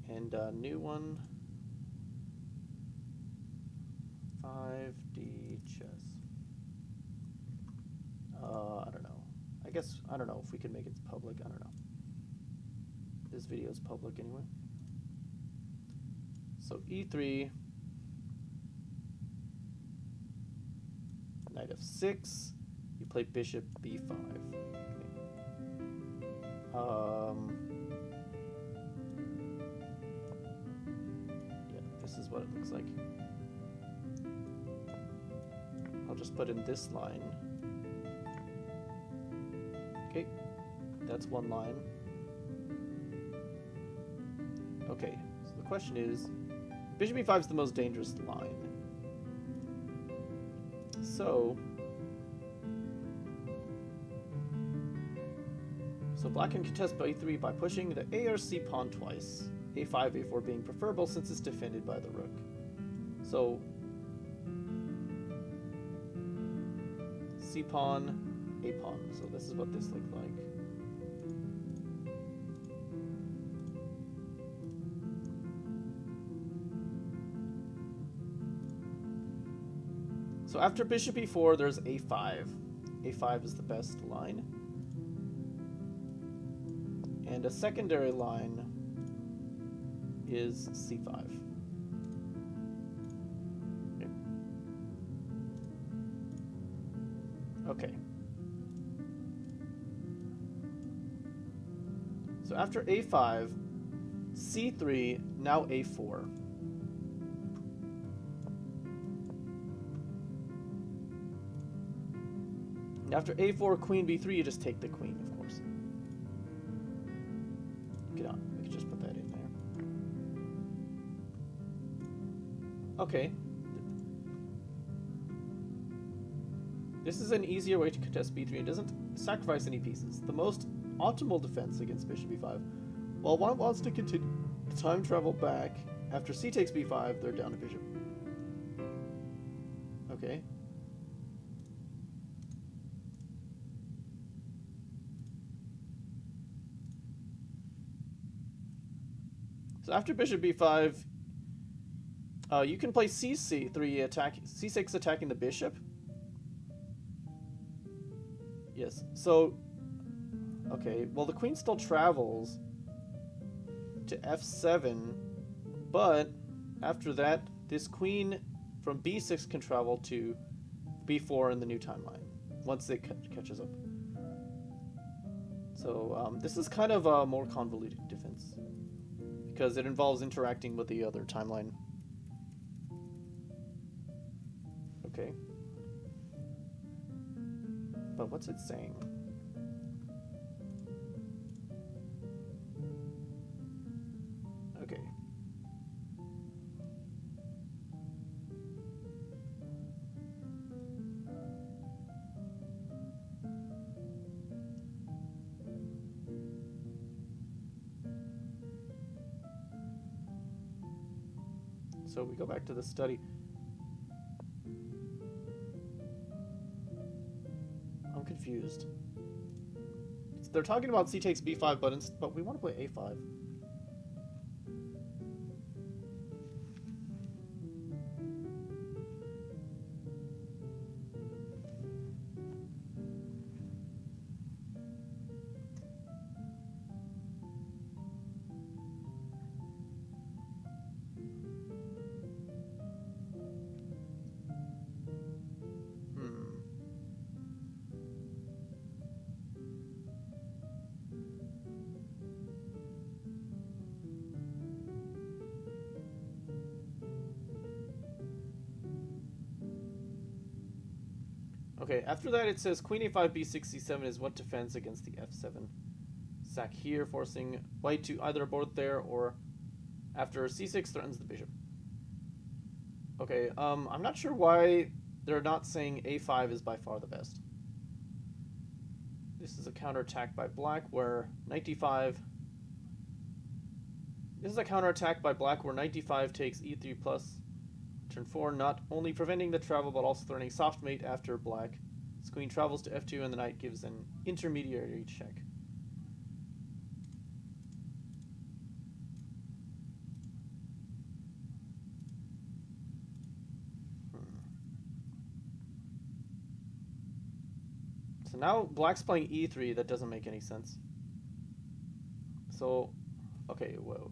and a new one. 5D chess. I don't know. I don't know if we can make it public. I don't know. This video is public anyway. So e3, knight f6. You play bishop b5. Okay. Yeah, this is what it looks like. I'll just put in this line. Okay, that's one line. Okay, so the question is, bishop e5 is the most dangerous line. So black can contest by e3 by pushing the a or c pawn twice. a5, a4 being preferable since it's defended by the rook. So C pawn, A pawn. So this is what this looked like. So after bishop e4, there's a5. a5 is the best line. And a secondary line is c5. Okay. So after a5, c3, now a4. And after a4, queen b3, you just take the queen, of course. Get on. We could just put that in there. Okay. This is an easier way to contest b3. It doesn't sacrifice any pieces. The most optimal defense against bishop b5. While one wants to continue time travel back, after c takes b5, they're down to bishop. Okay. So after bishop b5, you can play c3 c6 attacking the bishop. Yes. So, okay. Well, the queen still travels to f7, but after that, this queen from b6 can travel to b4 in the new timeline once it catches up. So this is kind of a more convoluted defense because it involves interacting with the other timeline. Okay. But what's it saying? Okay. So we go back to the study. I'm confused. They're talking about c takes b5, but we want to play a5. Okay, after that it says queen a5, b6, c7 is what defends against the f7 sack here, forcing white to either abort there or after c6 threatens the bishop. Okay, I'm not sure why they're not saying a5 is by far the best. This is a counterattack by black where knight d5. This is a counterattack by black where knight d5 takes e3 plus turn 4, not only preventing the travel but also threatening soft mate after black. His queen travels to f2 and the knight gives an intermediary check. So now black's playing e3. That doesn't make any sense. So, okay, whoa.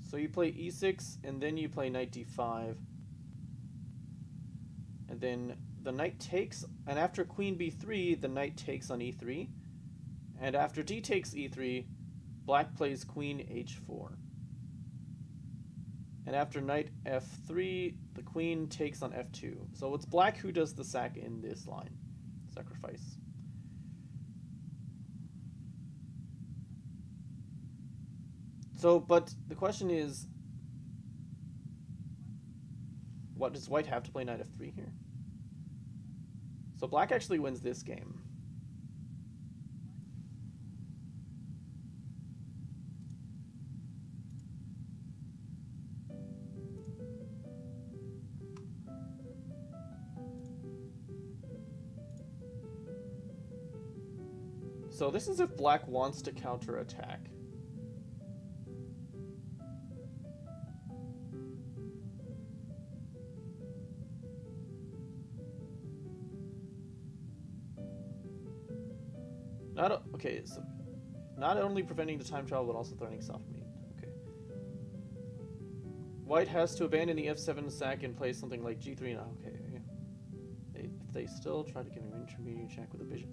So you play e6, and then you play knight d5. And then the knight takes, and after queen b3, the knight takes on e3. And after d takes e3, black plays queen h4. And after knight f3, the queen takes on f2. So it's black who does the sack in this line. Sacrifice. So, but the question is, what does white have to play knight f3 here? So black actually wins this game. So this is if black wants to counterattack. Okay, so not only preventing the time travel, but also threatening soft meat. Okay. White has to abandon the f7 sack and play something like g3 now. Okay. If they still try to give an intermediate check with a bishop,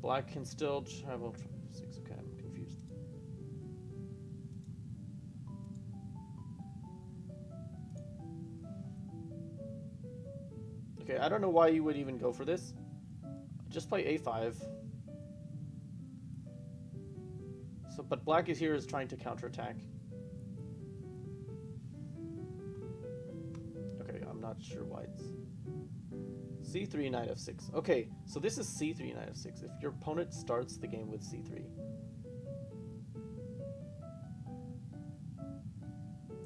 black can still travel from f6. Okay, I'm confused. Okay, I don't know why you would even go for this. Just play a5. So, but black is here is trying to counterattack. Okay, I'm not sure why it's c3 knight f6. Okay, so this is c3 knight f6. If your opponent starts the game with c3.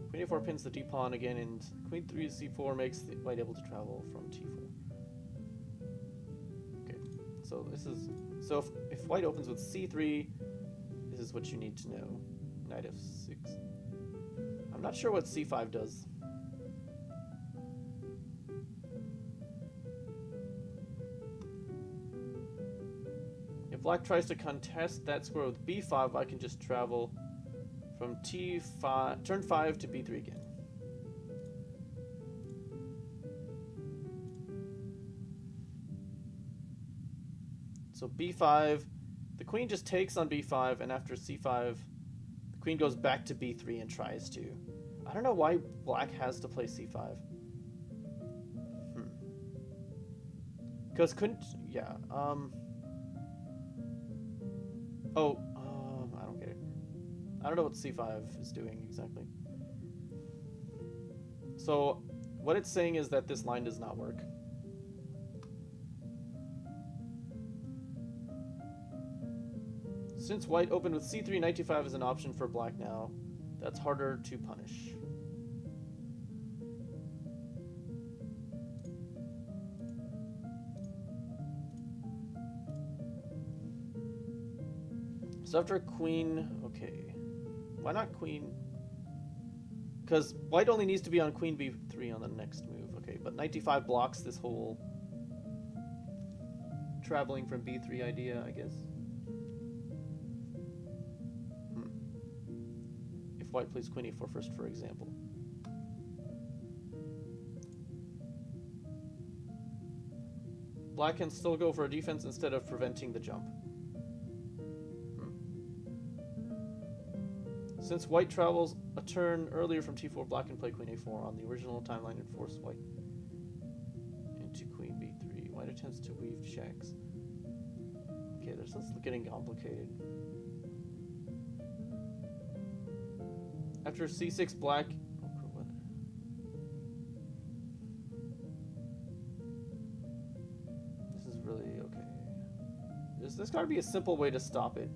Queen a4 pins the d pawn again, and queen 3 c4 makes the white able to travel from t4. Okay, so this is if white opens with c3. This is what you need to know. Knight f6. I'm not sure what c5 does. If black tries to contest that square with b5, I can just travel from t5, turn 5 to b3 again. So b5. The queen just takes on b5, and after c5, the queen goes back to b3 and tries to. I don't know why black has to play c5. Because couldn't... Yeah, I don't get it. I don't know what c5 is doing exactly. So, what it's saying is that this line does not work. Since white opened with c3, knight d5 is an option for black now. That's harder to punish. So after queen... Okay. Why not queen... Because white only needs to be on queen b3 on the next move. Okay, but knight d5 blocks this whole traveling from b3 idea, I guess. White plays queen e4 first, for example. Black can still go for a defense instead of preventing the jump. Since white travels a turn earlier from t4, black can play queen a4 on the original timeline and force white into queen b3. White attempts to weave checks. Okay, this is getting complicated. After c6, black... what? This is really... okay. There's got to be a simple way to stop it.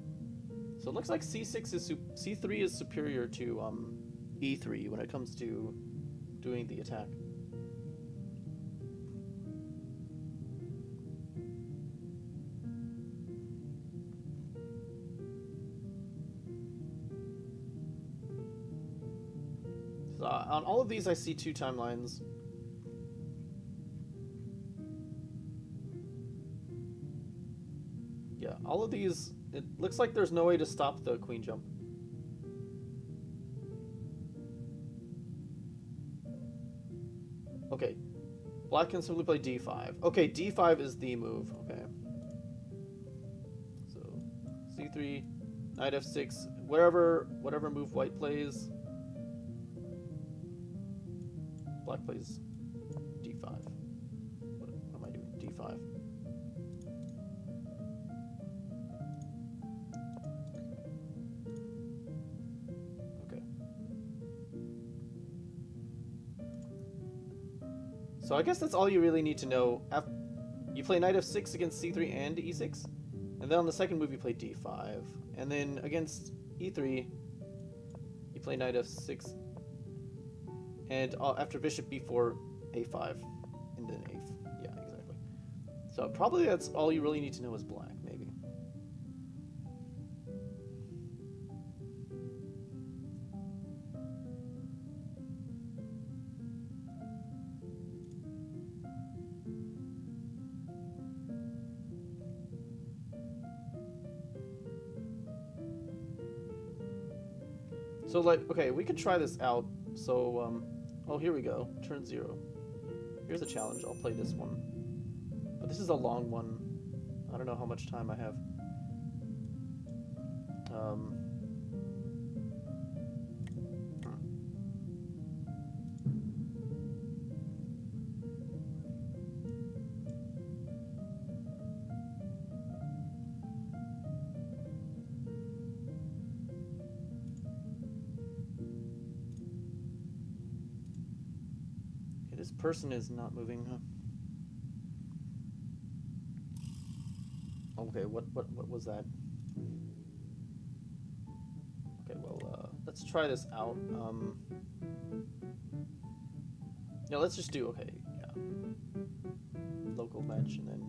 So it looks like c6 is... c3 is superior to e3 when it comes to doing the attack. On all of these, I see two timelines. Yeah, all of these, it looks like there's no way to stop the queen jump. Okay, black can simply play d5. Okay, d5 is the move, okay. So, c3, knight f6, whatever move white plays, black plays d5. What am I doing? d5. Okay. So I guess that's all you really need to know. You play knight f6 against c3 and e6, and then on the second move you play d5, and then against e3 you play knight f6. And after bishop b4, a5, and then yeah, exactly. So probably that's all you really need to know is black, maybe. So, like, okay, we could try this out. So, oh, here we go. Turn 0. Here's a challenge. I'll play this one. But this is a long one. I don't know how much time I have. Okay, this person is not moving, huh? Okay, what was that? Okay, well, let's try this out. Yeah, let's just do, okay, yeah. Local match, and then,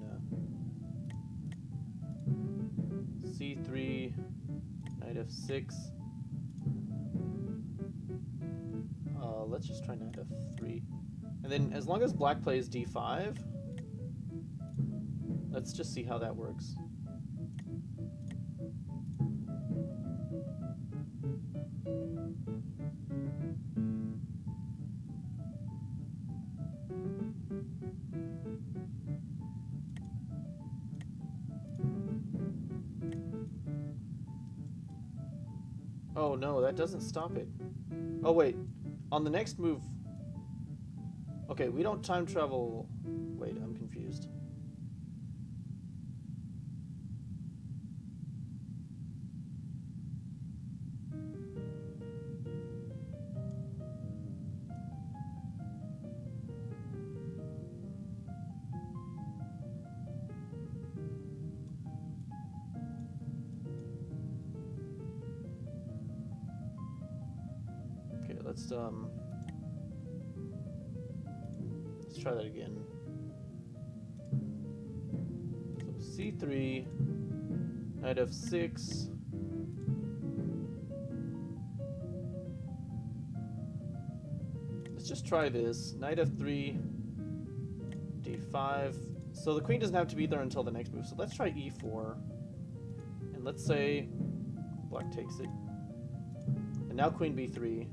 C3, knight F6. Let's just try knight F3. And then, as long as black plays D5, let's just see how that works. Oh no, that doesn't stop it. Oh wait, on the next move... Okay, we don't time travel... Wait, I'm confused. Okay, let's try that again. So C3, knight F6. Let's just try this. Knight F3, D5. So the queen doesn't have to be there until the next move. So let's try E4. And let's say black takes it. And now queen B3.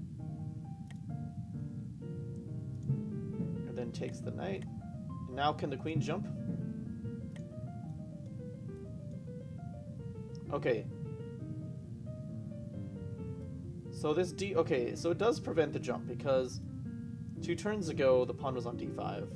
And then takes the knight. And now can the queen jump? Okay. So this okay, so it does prevent the jump because 2 turns ago the pawn was on D5.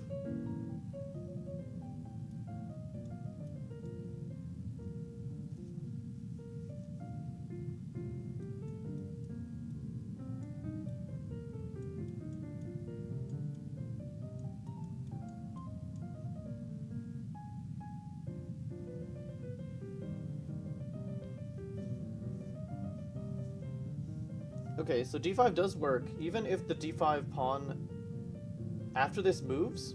Okay, so D5 does work. Even if the D5 pawn after this moves,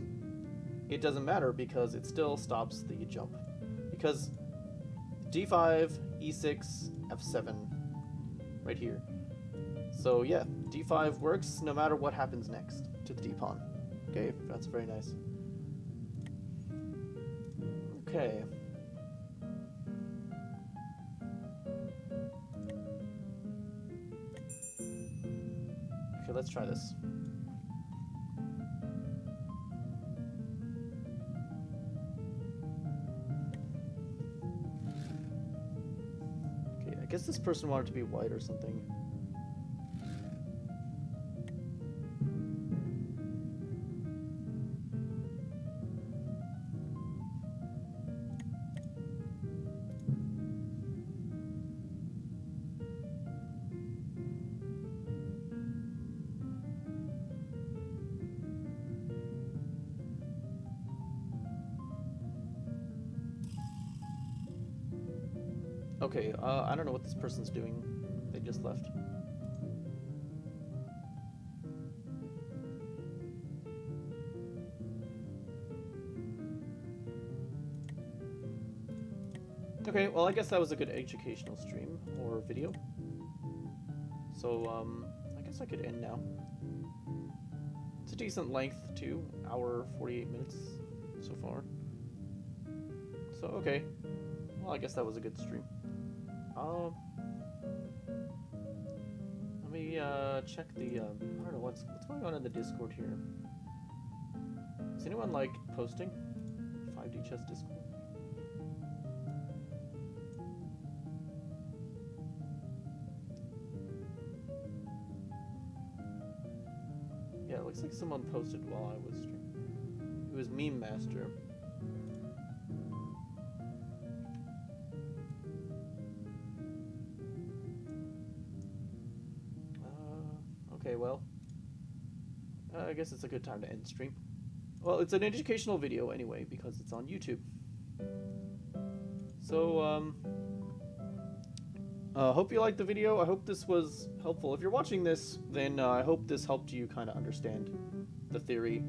it doesn't matter because it still stops the jump. Because D5, E6, F7, right here. So yeah, D5 works no matter what happens next to the D pawn. Okay, that's very nice. Okay. Okay, let's try this. Okay, I guess this person wanted to be white or something. Okay, I don't know what this person's doing. They just left. Okay, well, I guess that was a good educational stream or video. So, I guess I could end now. It's a decent length, too. Hour, 48 minutes so far. So, okay. Well, I guess that was a good stream. Let me me check the I don't know what's going on in the Discord here. Is anyone like posting? 5D chess Discord. Yeah, it looks like someone posted while I was streaming. It was Meme Master. Okay, well, I guess it's a good time to end stream. Well, it's an educational video anyway, because it's on YouTube. So, hope you liked the video. I hope this was helpful. If you're watching this, then I hope this helped you kind of understand the theory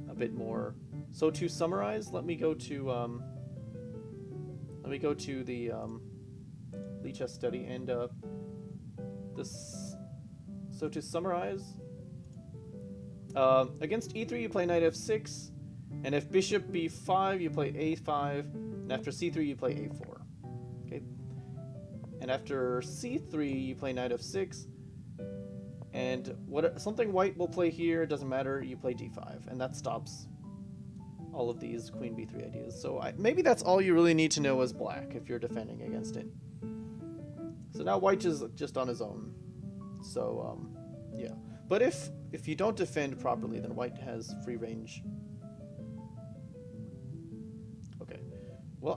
a bit more. So to summarize, let me go to the Lichess study and this. So to summarize, against e3 you play knight f6, and if bishop b5 you play a5, and after c3 you play a4. Okay, and after c3 you play knight f6, and something white will play here, it doesn't matter, you play d5, and that stops all of these queen b3 ideas. So maybe that's all you really need to know as black if you're defending against it. So now white is just on his own. So yeah, but if you don't defend properly, then white has free range